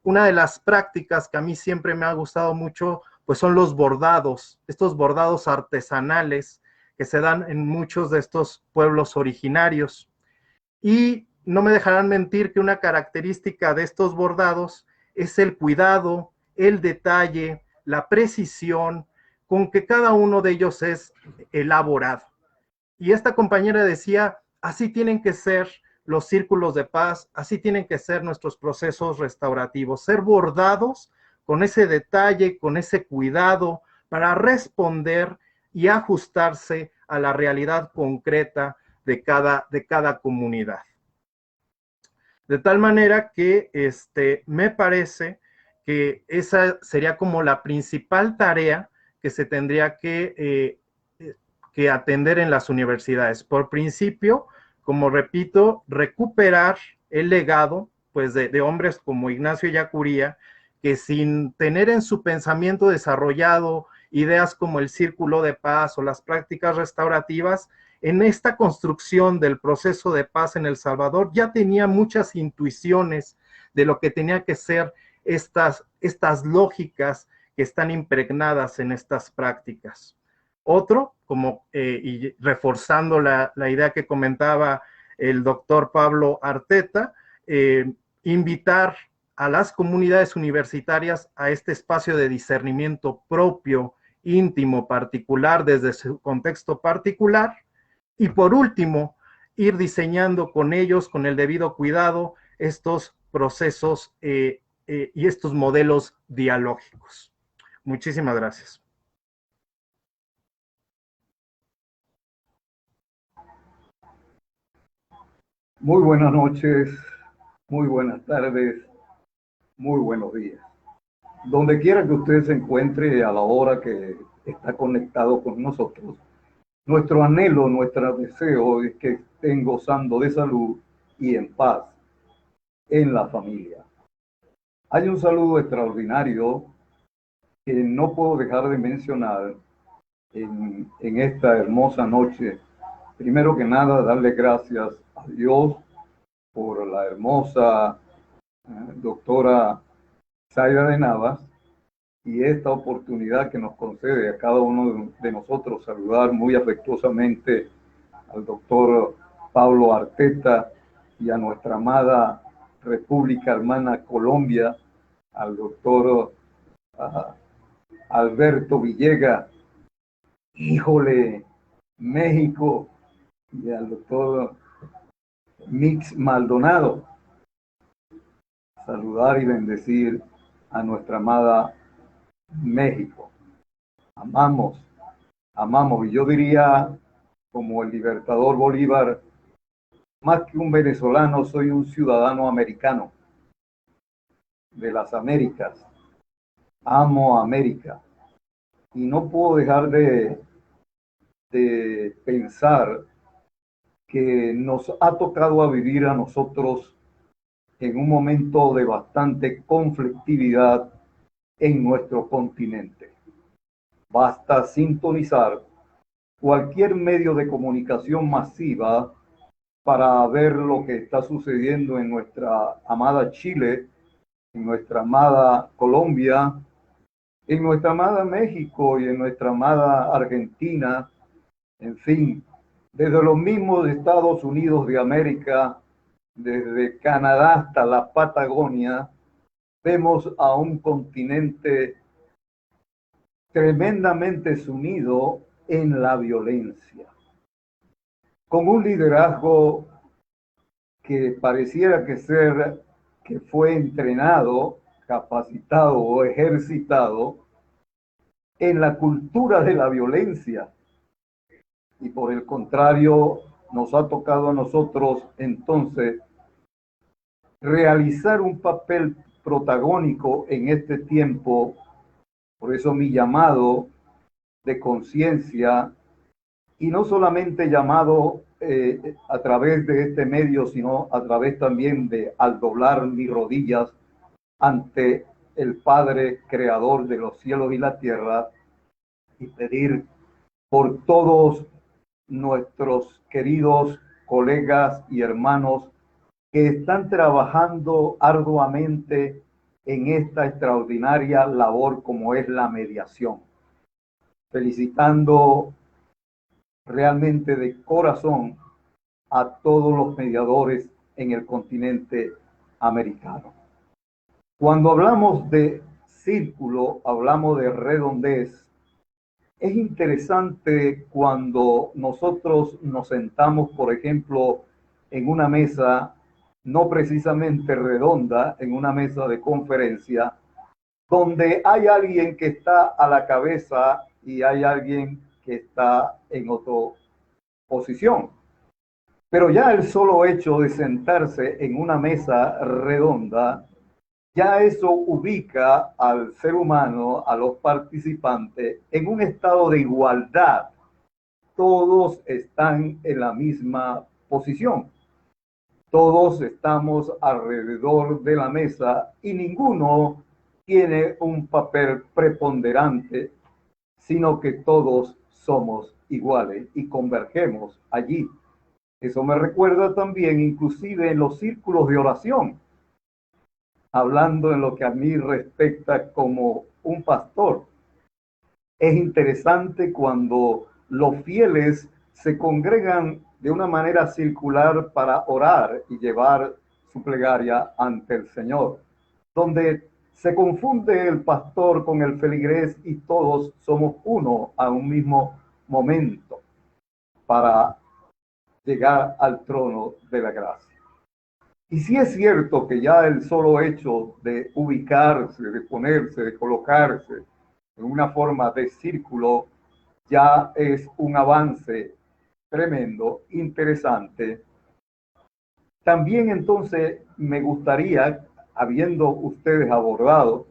una de las prácticas que a mí siempre me ha gustado mucho, pues son los bordados, estos bordados artesanales que se dan en muchos de estos pueblos originarios. Y no me dejarán mentir que una característica de estos bordados es el cuidado, el detalle, la precisión con que cada uno de ellos es elaborado. Y esta compañera decía, así tienen que ser los círculos de paz, así tienen que ser nuestros procesos restaurativos, ser bordados con ese detalle, con ese cuidado, para responder y ajustarse a la realidad concreta de cada comunidad. De tal manera que me parece que esa sería como la principal tarea que se tendría que atender en las universidades. Por principio, como repito, recuperar el legado pues, de hombres como Ignacio Ellacuría, que sin tener en su pensamiento desarrollado ideas como el círculo de paz o las prácticas restaurativas, en esta construcción del proceso de paz en El Salvador ya tenía muchas intuiciones de lo que tenía que ser estas lógicas que están impregnadas en estas prácticas. Otro, y reforzando la idea que comentaba el doctor Pablo Arteta, invitar a las comunidades universitarias a este espacio de discernimiento propio, íntimo, particular, desde su contexto particular. Y por último, ir diseñando con ellos, con el debido cuidado, estos procesos y estos modelos dialógicos. Muchísimas gracias. Muy buenas noches, muy buenas tardes, muy buenos días. Donde quiera que usted se encuentre a la hora que está conectado con nosotros, nuestro anhelo, nuestro deseo es que estén gozando de salud y en paz en la familia. Hay un saludo extraordinario que no puedo dejar de mencionar en esta hermosa noche. Primero que nada, darle gracias a Dios por la hermosa doctora Zaida de Navas y esta oportunidad que nos concede a cada uno de nosotros saludar muy afectuosamente al doctor Pablo Arteta y a nuestra amada República Hermana Colombia, al doctor Alberto Villegas, híjole, México, y al doctor Mix Maldonado. Saludar y bendecir a nuestra amada México. Amamos, y yo diría, como el libertador Bolívar, más que un venezolano, soy un ciudadano americano de las Américas. Amo América. Y no puedo dejar de pensar que nos ha tocado a vivir a nosotros en un momento de bastante conflictividad en nuestro continente. Basta sintonizar cualquier medio de comunicación masiva para ver lo que está sucediendo en nuestra amada Chile, en nuestra amada Colombia, en nuestra amada México y en nuestra amada Argentina, en fin, desde los mismos Estados Unidos de América, desde Canadá hasta la Patagonia, vemos a un continente tremendamente sumido en la violencia, con un liderazgo que pareciera que fue entrenado, capacitado o ejercitado en la cultura de la violencia. Y por el contrario, nos ha tocado a nosotros entonces realizar un papel protagónico en este tiempo. Por eso mi llamado de conciencia, y no solamente llamado a través de este medio, sino a través también de al doblar mis rodillas ante el Padre Creador de los cielos y la tierra y pedir por todos nuestros queridos colegas y hermanos que están trabajando arduamente en esta extraordinaria labor como es la mediación. Felicitando realmente de corazón a todos los mediadores en el continente americano. Cuando hablamos de círculo, hablamos de redondez. Es interesante cuando nosotros nos sentamos, por ejemplo, en una mesa, no precisamente redonda, en una mesa de conferencia, donde hay alguien que está a la cabeza y hay alguien que está en otra posición. Pero ya el solo hecho de sentarse en una mesa redonda, ya eso ubica al ser humano, a los participantes, en un estado de igualdad. Todos están en la misma posición. Todos estamos alrededor de la mesa y ninguno tiene un papel preponderante, sino que todos somos iguales y convergemos allí. Eso me recuerda también inclusive en los círculos de oración, hablando en lo que a mí respecta como un pastor. Es interesante cuando los fieles se congregan de una manera circular para orar y llevar su plegaria ante el Señor, donde se confunde el pastor con el feligrés y todos somos uno a un mismo momento para llegar al trono de la gracia. Y sí es cierto que ya el solo hecho de ubicarse, de ponerse, de colocarse en una forma de círculo, ya es un avance tremendo, interesante. También entonces me gustaría, habiendo ustedes abordado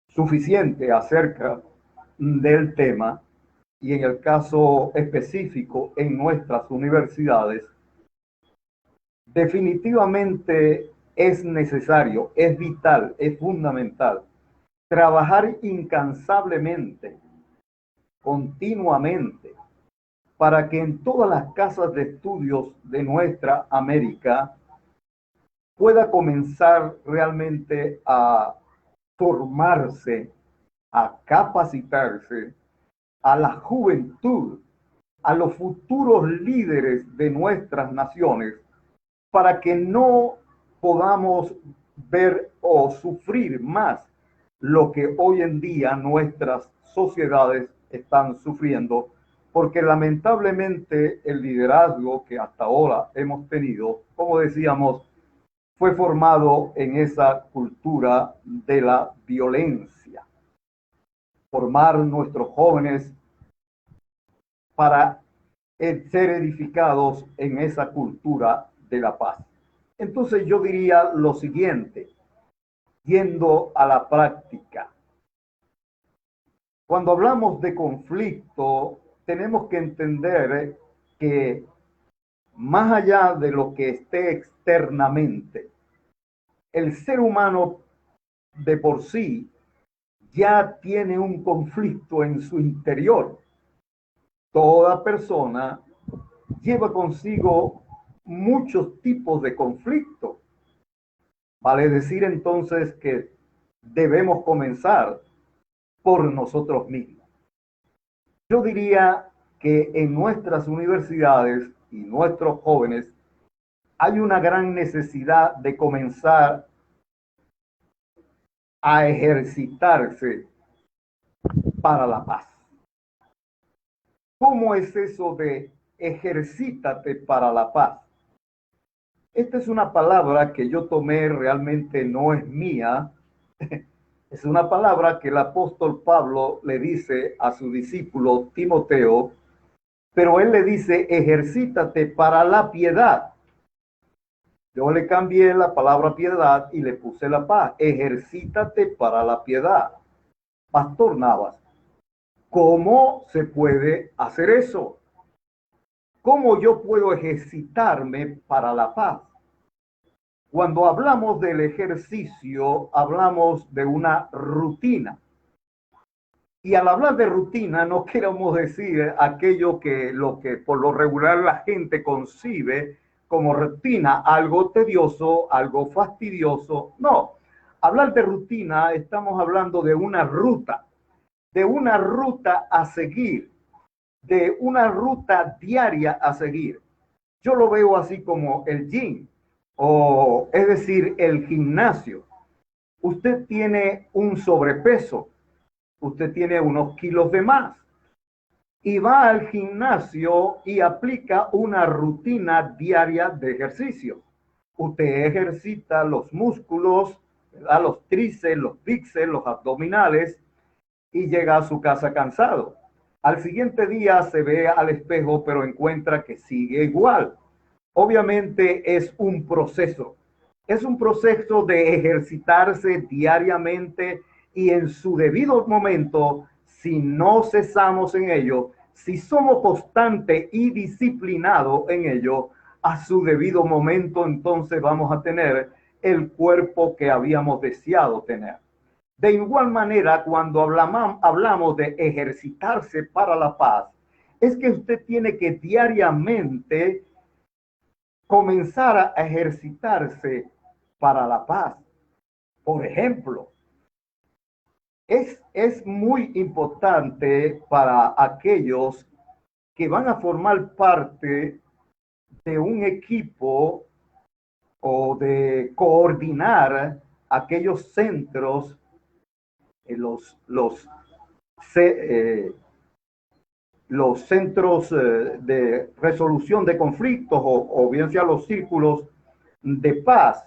suficiente acerca del tema, y en el caso específico en nuestras universidades, definitivamente es necesario, es vital, es fundamental trabajar incansablemente, continuamente, para que en todas las casas de estudios de nuestra América pueda comenzar realmente a formarse, a capacitarse a la juventud, a los futuros líderes de nuestras naciones, para que no podamos ver o sufrir más lo que hoy en día nuestras sociedades están sufriendo, porque lamentablemente el liderazgo que hasta ahora hemos tenido, como decíamos, fue formado en esa cultura de la violencia. Formar nuestros jóvenes para ser edificados en esa cultura de la paz. Entonces yo diría lo siguiente, yendo a la práctica. Cuando hablamos de conflicto, tenemos que entender que más allá de lo que esté externamente, el ser humano de por sí ya tiene un conflicto en su interior. Toda persona lleva consigo muchos tipos de conflictos. Vale decir entonces que debemos comenzar por nosotros mismos. Yo diría que en nuestras universidades y nuestros jóvenes hay una gran necesidad de comenzar a ejercitarse para la paz. ¿Cómo es eso de ejercítate para la paz? Esta es una palabra que yo tomé, realmente no es mía. Es una palabra que el apóstol Pablo le dice a su discípulo Timoteo, pero él le dice, ejercítate para la piedad. Yo le cambié la palabra piedad y le puse la paz. Ejercítate para la piedad. Pastor Navas, ¿cómo se puede hacer eso? ¿Cómo yo puedo ejercitarme para la paz? Cuando hablamos del ejercicio, hablamos de una rutina. Y al hablar de rutina, no queremos decir aquello que lo que por lo regular la gente concibe como rutina, algo tedioso, algo fastidioso. No, hablar de rutina, estamos hablando de una ruta a seguir, de una ruta diaria a seguir. Yo lo veo así como el gym, o es decir, el gimnasio. Usted tiene un sobrepeso, usted tiene unos kilos de más y va al gimnasio y aplica una rutina diaria de ejercicio. Usted ejercita los músculos, ¿verdad? Los tríceps, los bíceps, los abdominales y llega a su casa cansado. Al siguiente día se ve al espejo, pero encuentra que sigue igual. Obviamente es un proceso de ejercitarse diariamente y en su debido momento, si no cesamos en ello, si somos constantes y disciplinados en ello, a su debido momento, entonces vamos a tener el cuerpo que habíamos deseado tener. De igual manera, cuando hablamos de ejercitarse para la paz, es que usted tiene que diariamente comenzar a ejercitarse para la paz. Por ejemplo, es muy importante para aquellos que van a formar parte de un equipo o de coordinar aquellos centros, los centros de resolución de conflictos o bien sea los círculos de paz,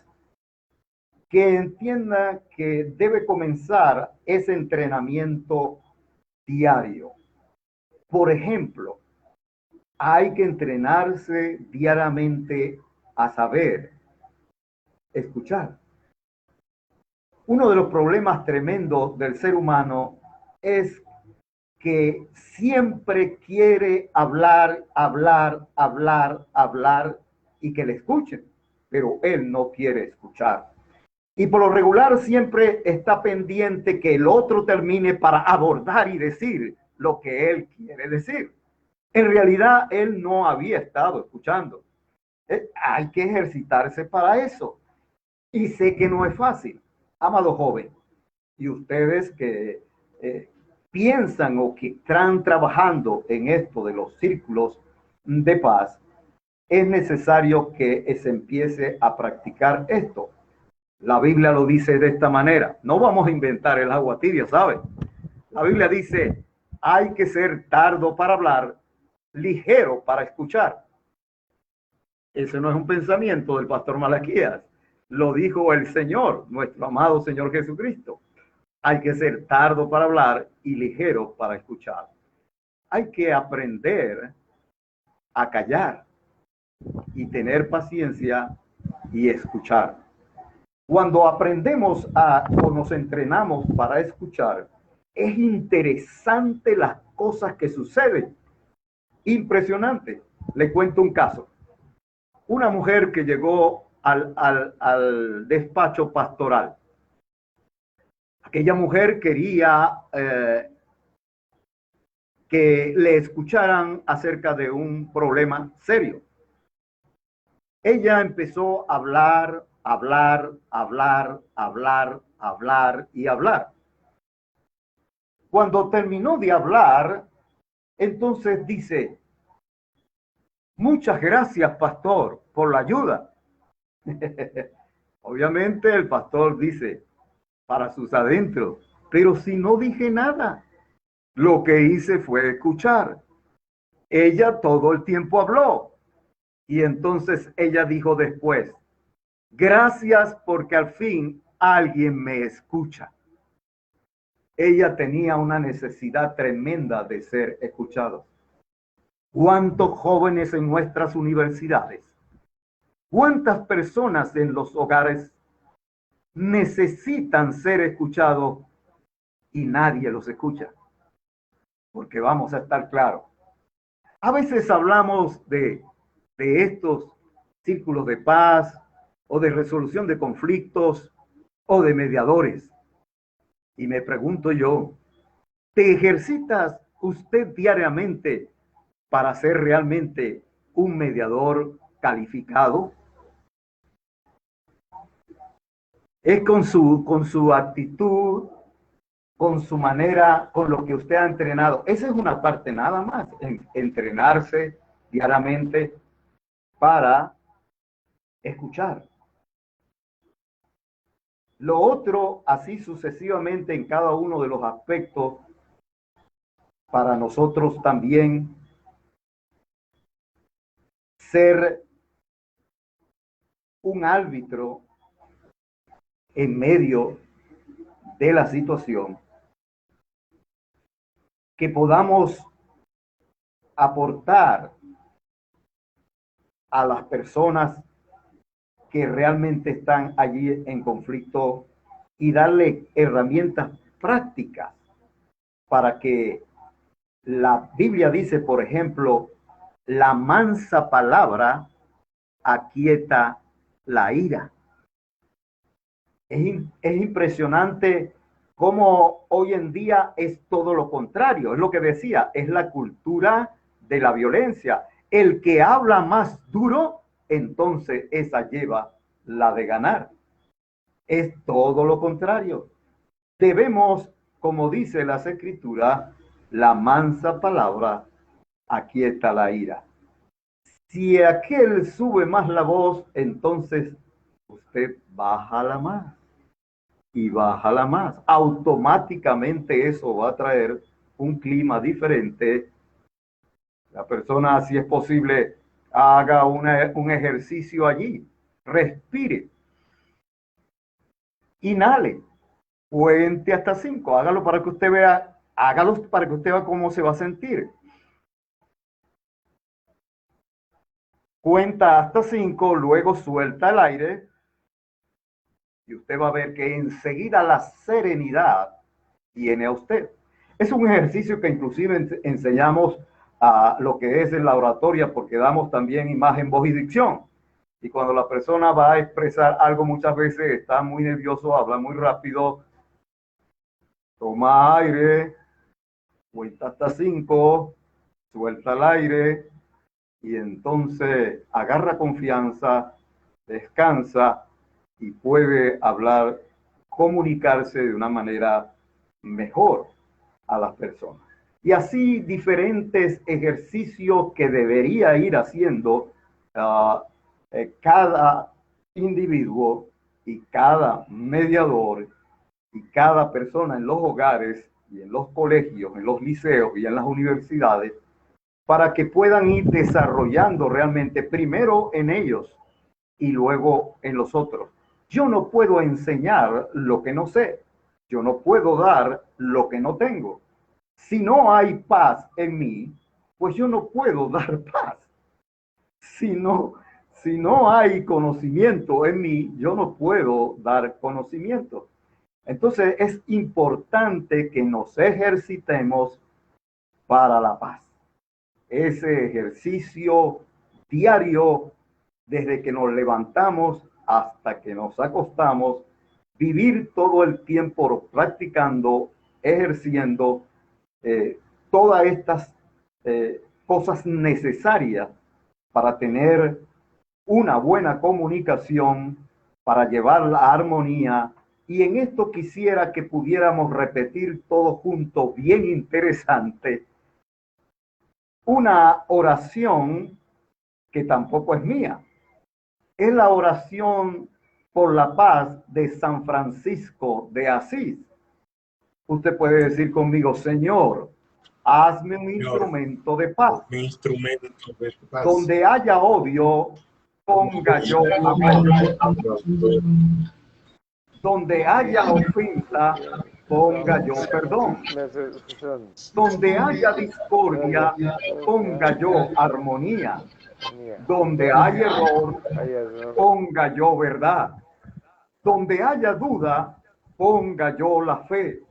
que entienda que debe comenzar ese entrenamiento diario. Por ejemplo, hay que entrenarse diariamente a saber escuchar. Uno de los problemas tremendos del ser humano es que siempre quiere hablar y que le escuchen, pero él no quiere escuchar. Y por lo regular siempre está pendiente que el otro termine para abordar y decir lo que él quiere decir. En realidad, él no había estado escuchando. Hay que ejercitarse para eso. Y sé que no es fácil. Amado joven, y ustedes que piensan o que están trabajando en esto de los círculos de paz, es necesario que se empiece a practicar esto. La Biblia lo dice de esta manera. No vamos a inventar el agua tibia, ¿sabe? La Biblia dice, hay que ser tardo para hablar, ligero para escuchar. Ese no es un pensamiento del pastor Malaquías. Lo dijo el Señor, nuestro amado Señor Jesucristo. Hay que ser tardo para hablar y ligero para escuchar. Hay que aprender a callar y tener paciencia y escuchar. Cuando aprendemos o nos entrenamos para escuchar, es interesante las cosas que suceden. Impresionante. Le cuento un caso. Una mujer que llegó al despacho pastoral. Aquella mujer quería que le escucharan acerca de un problema serio. Ella empezó a hablar y hablar. Cuando terminó de hablar, entonces dice, muchas gracias, pastor, por la ayuda. Obviamente el pastor dice, para sus adentros, pero si no dije nada, lo que hice fue escuchar. Ella todo el tiempo habló. Y entonces ella dijo después, gracias porque al fin alguien me escucha. Ella tenía una necesidad tremenda de ser escuchado. ¿Cuántos jóvenes en nuestras universidades? ¿Cuántas personas en los hogares necesitan ser escuchados y nadie los escucha? Porque vamos a estar claros, A veces hablamos de estos círculos de paz o de resolución de conflictos o de mediadores. Y me pregunto yo, ¿te ejercitas usted diariamente para ser realmente un mediador calificado? Es con su actitud, con su manera, con lo que usted ha entrenado. Esa es una parte nada más, entrenarse diariamente para escuchar. Lo otro, así sucesivamente en cada uno de los aspectos, para nosotros también ser un árbitro en medio de la situación, que podamos aportar a las personas que realmente están allí en conflicto y darle herramientas prácticas para que la Biblia dice, por ejemplo, la mansa palabra aquieta la ira. Es impresionante cómo hoy en día es todo lo contrario. Es lo que decía, es la cultura de la violencia. El que habla más duro, entonces esa lleva la de ganar. Es todo lo contrario. Debemos, como dice las Escrituras, la mansa palabra aquieta la ira. Si aquel sube más la voz, entonces usted bájala más y bájala más. Automáticamente eso va a traer un clima diferente. La persona, si es posible, haga un ejercicio allí. Respire. Inhale. Cuente hasta 5. Hágalo para que usted vea, hágalo para que usted vea cómo se va a sentir. Cuenta hasta 5, luego suelta el aire y usted va a ver que enseguida la serenidad viene a usted. Es un ejercicio que inclusive enseñamos a lo que es en la oratoria, porque damos también imagen, voz y dicción. Y cuando la persona va a expresar algo, muchas veces está muy nervioso, habla muy rápido, toma aire, cuenta hasta 5, suelta el aire y entonces agarra confianza, descansa y puede hablar, comunicarse de una manera mejor a las personas. Y así diferentes ejercicios que debería ir haciendo cada individuo y cada mediador y cada persona en los hogares y en los colegios, en los liceos y en las universidades, para que puedan ir desarrollando realmente primero en ellos y luego en los otros. Yo no puedo enseñar lo que no sé. Yo no puedo dar lo que no tengo. Si no hay paz en mí, pues yo no puedo dar paz. Si no hay conocimiento en mí, yo no puedo dar conocimiento. Entonces es importante que nos ejercitemos para la paz. Ese ejercicio diario, desde que nos levantamos hasta que nos acostamos, vivir todo el tiempo practicando, ejerciendo todas estas cosas necesarias para tener una buena comunicación, para llevar la armonía. Y en esto quisiera que pudiéramos repetir todos juntos, bien interesante, una oración que tampoco es mía. Es la oración por la paz de San Francisco de Asís. Usted puede decir conmigo, Señor, hazme un instrumento de paz. Un instrumento de paz. Donde haya odio, ponga yo amor. Donde haya ofensa, ponga yo perdón. Donde haya discordia, ponga yo armonía. Donde haya error, ponga yo verdad. Donde haya duda, ponga yo la fe.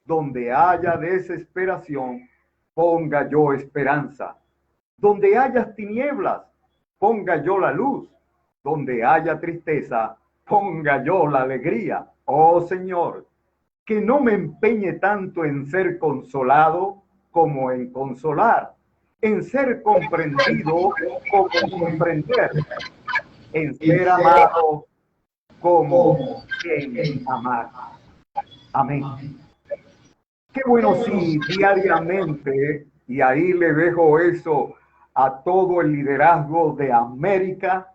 Donde haya desesperación, ponga yo esperanza. Donde haya tinieblas, ponga yo la luz. Donde haya tristeza, ponga yo la alegría. Oh Señor, que no me empeñe tanto en ser consolado como en consolar, en ser comprendido como comprender, en ser amado como en amar. Amén. Qué bueno si diariamente, y ahí le dejo eso a todo el liderazgo de América,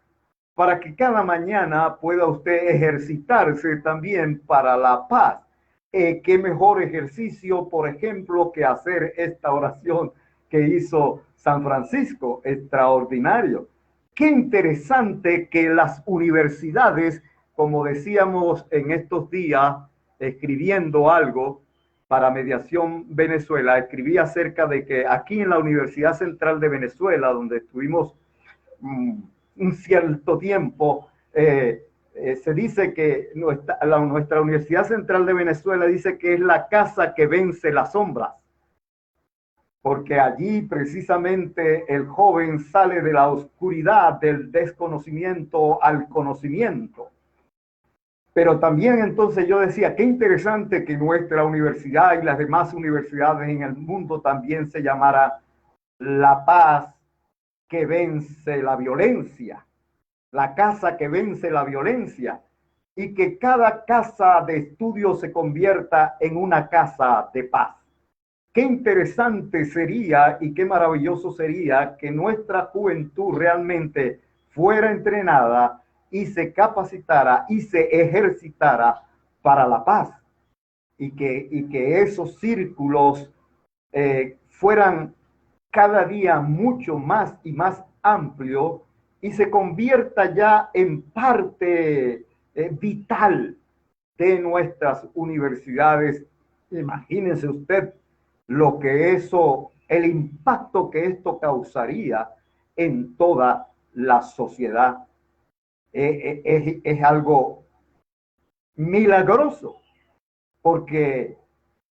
para que cada mañana pueda usted ejercitarse también para la paz. Qué mejor ejercicio, por ejemplo, que hacer esta oración que hizo San Francisco, extraordinario. Qué interesante que las universidades, como decíamos en estos días, escribiendo algo para Mediación Venezuela, escribí acerca de que aquí en la Universidad Central de Venezuela, donde estuvimos un cierto tiempo, se dice que nuestra Universidad Central de Venezuela dice que es la casa que vence las sombras, porque allí precisamente el joven sale de la oscuridad del desconocimiento al conocimiento. Pero también entonces yo decía, qué interesante que nuestra universidad y las demás universidades en el mundo también se llamara la paz que vence la violencia, la casa que vence la violencia, y que cada casa de estudio se convierta en una casa de paz. Qué interesante sería y qué maravilloso sería que nuestra juventud realmente fuera entrenada y se capacitara y se ejercitara para la paz, y que esos círculos fueran cada día mucho más y más amplio y se convierta ya en parte vital de nuestras universidades. Imagínense usted lo que eso, el impacto que esto causaría en toda la sociedad. Es algo milagroso, porque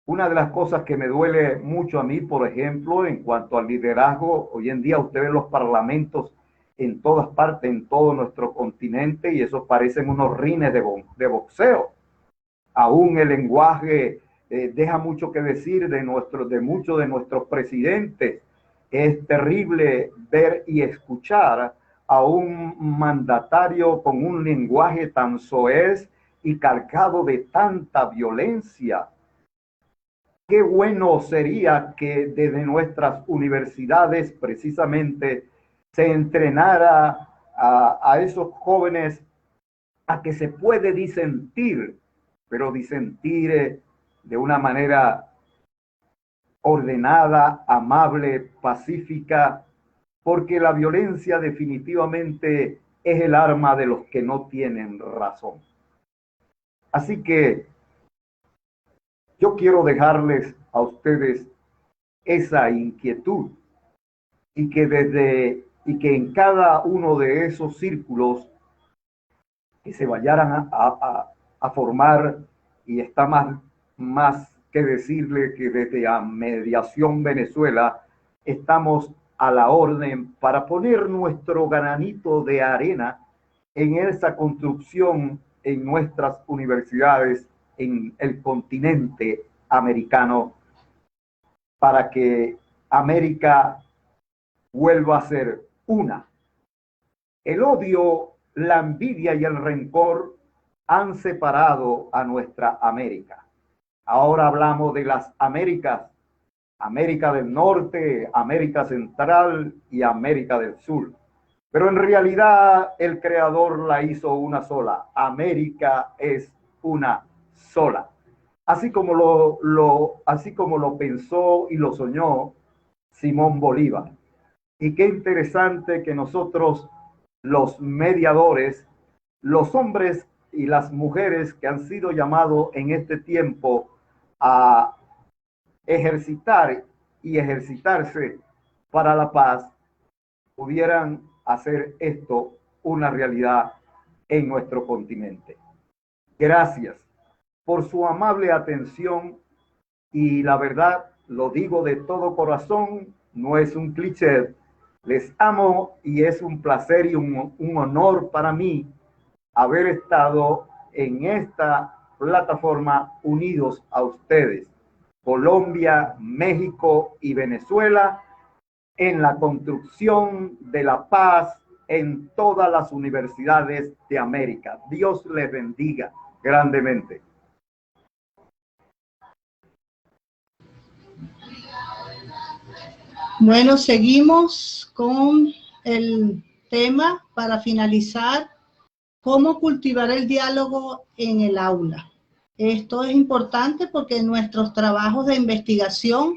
una de las cosas que me duele mucho a mí, por ejemplo, en cuanto al liderazgo, hoy en día usted ve los parlamentos en todas partes, en todo nuestro continente, y esos parecen unos rines de boxeo. Aún el lenguaje deja mucho que decir de muchos de nuestros presidentes. Es terrible ver y escuchar a un mandatario con un lenguaje tan soez y cargado de tanta violencia. Qué bueno sería que desde nuestras universidades precisamente se entrenara a esos jóvenes a que se puede disentir, pero disentir de una manera ordenada, amable, pacífica, porque la violencia definitivamente es el arma de los que no tienen razón. Así que yo quiero dejarles a ustedes esa inquietud, y que en cada uno de esos círculos que se vayan a formar, y está más que decirle que desde a Mediación Venezuela estamos a la orden para poner nuestro granito de arena en esa construcción en nuestras universidades en el continente americano, para que América vuelva a ser una. El odio, la envidia y el rencor han separado a nuestra América. Ahora hablamos de las Américas: América del Norte, América Central y América del Sur. Pero en realidad el Creador la hizo una sola. América es una sola. Así como lo pensó y lo soñó Simón Bolívar. Y qué interesante que nosotros, los mediadores, los hombres y las mujeres que han sido llamados en este tiempo a ejercitar y ejercitarse para la paz, pudieran hacer esto una realidad en nuestro continente. Gracias por su amable atención, y la verdad, lo digo de todo corazón, no es un cliché. Les amo y es un placer y un honor para mí haber estado en esta plataforma unidos a ustedes, Colombia, México y Venezuela, en la construcción de la paz en todas las universidades de América. Dios les bendiga grandemente. Bueno, seguimos con el tema para finalizar, cómo cultivar el diálogo en el aula. Esto es importante porque en nuestros trabajos de investigación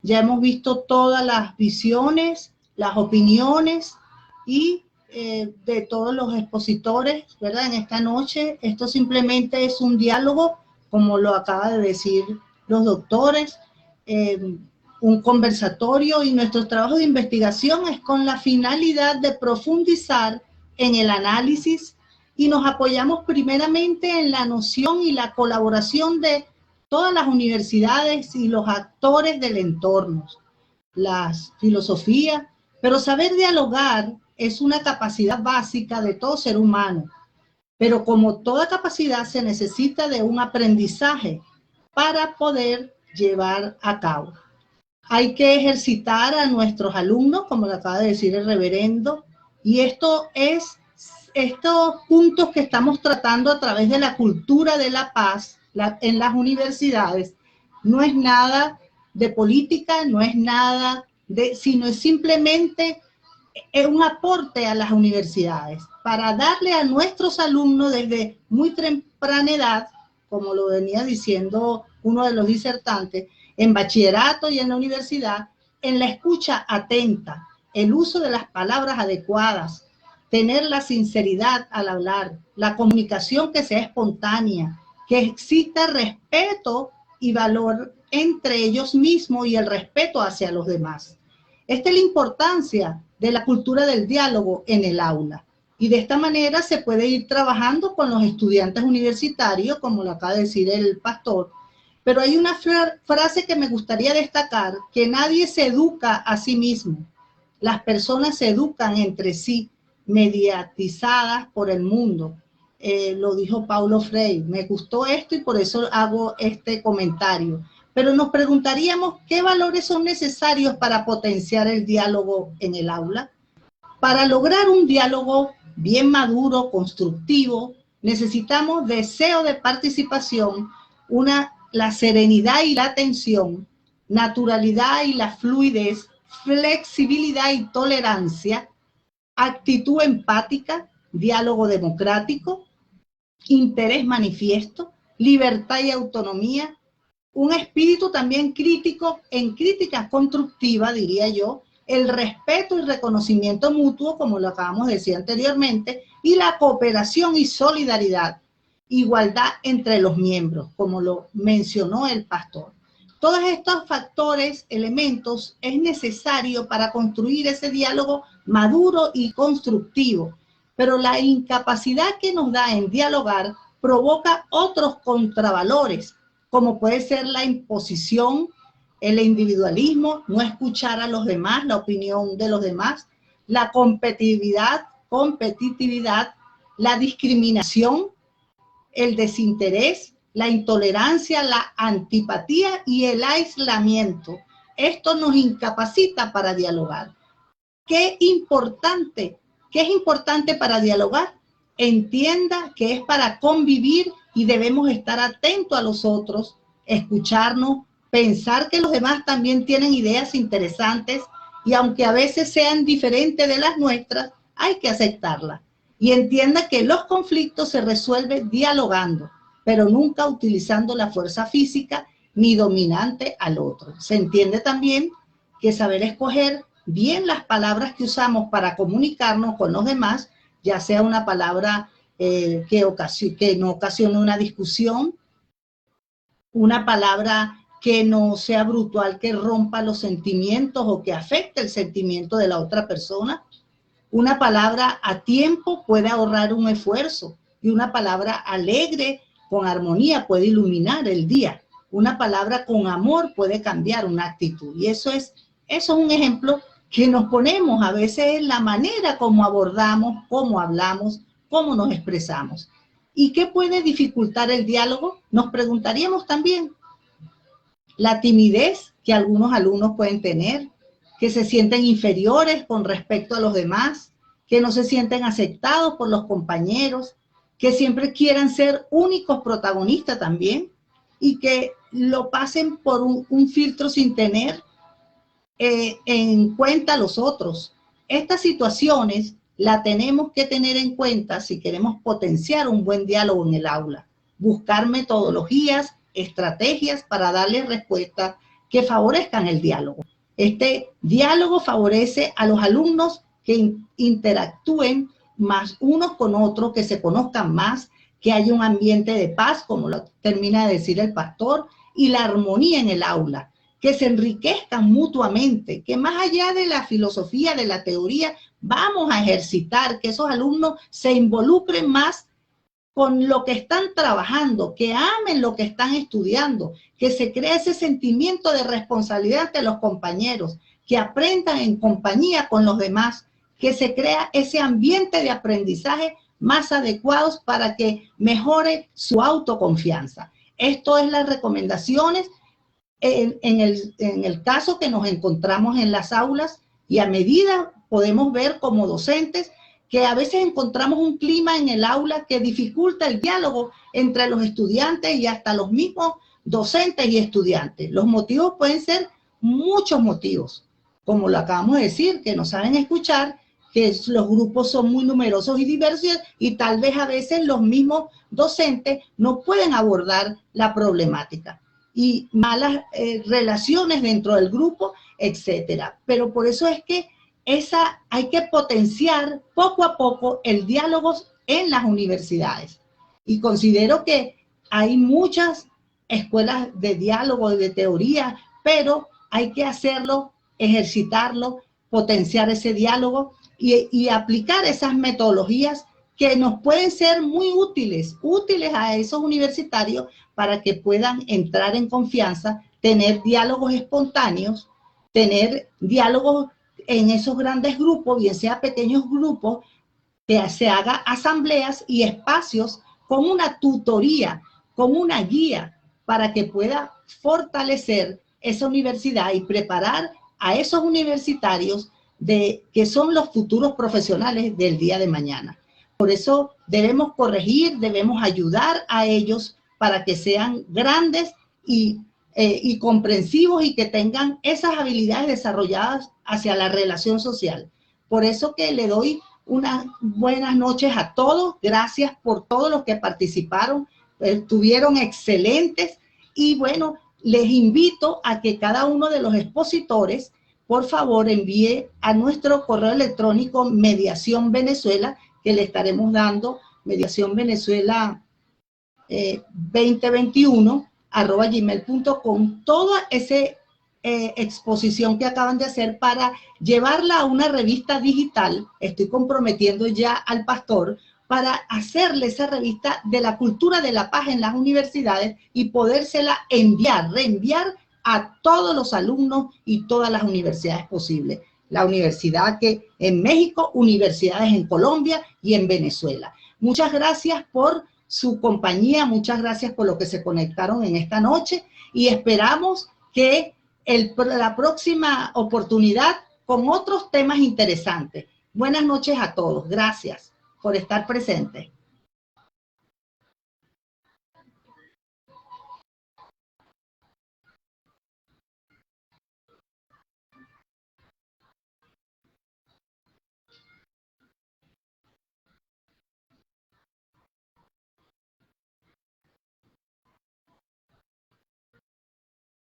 ya hemos visto todas las visiones, las opiniones y de todos los expositores, ¿verdad? En esta noche, esto simplemente es un diálogo, como lo acaba de decir los doctores, un conversatorio, y nuestro trabajo de investigación es con la finalidad de profundizar en el análisis, y nos apoyamos primeramente en la noción y la colaboración de todas las universidades y los actores del entorno, las filosofías, pero saber dialogar es una capacidad básica de todo ser humano, pero como toda capacidad se necesita de un aprendizaje para poder llevar a cabo. Hay que ejercitar a nuestros alumnos, como lo acaba de decir el reverendo, y estos puntos que estamos tratando a través de la cultura de la paz en las universidades, no es nada de política, no es nada sino es simplemente un aporte a las universidades para darle a nuestros alumnos desde muy temprana edad, como lo venía diciendo uno de los disertantes, en bachillerato y en la universidad, en la escucha atenta, el uso de las palabras adecuadas, tener la sinceridad al hablar, la comunicación que sea espontánea, que exista respeto y valor entre ellos mismos y el respeto hacia los demás. Esta es la importancia de la cultura del diálogo en el aula. Y de esta manera se puede ir trabajando con los estudiantes universitarios, como lo acaba de decir el pastor. Pero hay una frase que me gustaría destacar, que nadie se educa a sí mismo. Las personas se educan entre sí, mediatizadas por el mundo. Lo dijo Paulo Freire. Me gustó esto y por eso hago este comentario. Pero nos preguntaríamos, ¿qué valores son necesarios para potenciar el diálogo en el aula? Para lograr un diálogo bien maduro, constructivo, necesitamos deseo de participación, la serenidad y la atención, naturalidad y la fluidez, flexibilidad y tolerancia, actitud empática, diálogo democrático, interés manifiesto, libertad y autonomía, un espíritu también crítico, en crítica constructiva, diría yo, el respeto y reconocimiento mutuo, como lo acabamos de decir anteriormente, y la cooperación y solidaridad, igualdad entre los miembros, como lo mencionó el pastor. Todos estos factores, elementos, es necesario para construir ese diálogo maduro y constructivo, pero la incapacidad que nos da en dialogar provoca otros contravalores, como puede ser la imposición, el individualismo, no escuchar a los demás, la opinión de los demás, la competitividad, la discriminación, el desinterés, la intolerancia, la antipatía y el aislamiento. Esto nos incapacita para dialogar. ¿Qué es importante para dialogar? Entienda que es para convivir y debemos estar atentos a los otros, escucharnos, pensar que los demás también tienen ideas interesantes y aunque a veces sean diferentes de las nuestras, hay que aceptarlas. Y entienda que los conflictos se resuelven dialogando, pero nunca utilizando la fuerza física ni dominante al otro. Se entiende también que saber escoger bien las palabras que usamos para comunicarnos con los demás, ya sea una palabra que no ocasione una discusión, una palabra que no sea brutal, que rompa los sentimientos o que afecte el sentimiento de la otra persona. Una palabra a tiempo puede ahorrar un esfuerzo y una palabra alegre, con armonía, puede iluminar el día. Una palabra con amor puede cambiar una actitud. Y eso es un ejemplo que nos ponemos a veces en la manera como abordamos, cómo hablamos, cómo nos expresamos. ¿Y qué puede dificultar el diálogo? Nos preguntaríamos también. La timidez que algunos alumnos pueden tener, que se sienten inferiores con respecto a los demás, que no se sienten aceptados por los compañeros, que siempre quieran ser únicos protagonistas también y que lo pasen por un filtro sin tener en cuenta a los otros. Estas situaciones las tenemos que tener en cuenta si queremos potenciar un buen diálogo en el aula. Buscar metodologías, estrategias para darle respuestas que favorezcan el diálogo. Este diálogo favorece a los alumnos que interactúen más unos con otros, que se conozcan más, que haya un ambiente de paz, como lo termina de decir el pastor, y la armonía en el aula, que se enriquezcan mutuamente, que más allá de la filosofía, de la teoría, vamos a ejercitar, que esos alumnos se involucren más con lo que están trabajando, que amen lo que están estudiando, que se cree ese sentimiento de responsabilidad ante los compañeros, que aprendan en compañía con los demás, que se crea ese ambiente de aprendizaje más adecuados para que mejore su autoconfianza. Esto es las recomendaciones en el caso que nos encontramos en las aulas, y a medida podemos ver como docentes que a veces encontramos un clima en el aula que dificulta el diálogo entre los estudiantes y hasta los mismos docentes y estudiantes. Los motivos pueden ser muchos motivos, como lo acabamos de decir, que no saben escuchar, que los grupos son muy numerosos y diversos y tal vez a veces los mismos docentes no pueden abordar la problemática y malas relaciones dentro del grupo, etcétera. Pero por eso es que hay que potenciar poco a poco el diálogo en las universidades. Y considero que hay muchas escuelas de diálogo y de teoría, pero hay que hacerlo, ejercitarlo, potenciar ese diálogo y aplicar esas metodologías que nos pueden ser muy útiles a esos universitarios para que puedan entrar en confianza, tener diálogos espontáneos, tener diálogos en esos grandes grupos, bien sea pequeños grupos, que se haga asambleas y espacios con una tutoría, con una guía, para que pueda fortalecer esa universidad y preparar a esos universitarios que son los futuros profesionales del día de mañana. Por eso debemos corregir, debemos ayudar a ellos para que sean grandes y comprensivos y que tengan esas habilidades desarrolladas hacia la relación social. Por eso que le doy unas buenas noches a todos. Gracias por todos los que participaron. Estuvieron excelentes. Y bueno, les invito a que cada uno de los expositores, por favor, envíe a nuestro correo electrónico Mediación Venezuela, que le estaremos dando, Mediación Venezuela 2021@gmail.com, toda esa exposición que acaban de hacer para llevarla a una revista digital. Estoy comprometiendo ya al pastor para hacerle esa revista de la cultura de la paz en las universidades y podérsela reenviar a todos los alumnos y todas las universidades posibles. La universidad que en México, universidades en Colombia y en Venezuela. Muchas gracias por su compañía, muchas gracias por lo que se conectaron en esta noche y esperamos que la próxima oportunidad con otros temas interesantes. Buenas noches a todos. Gracias por estar presentes.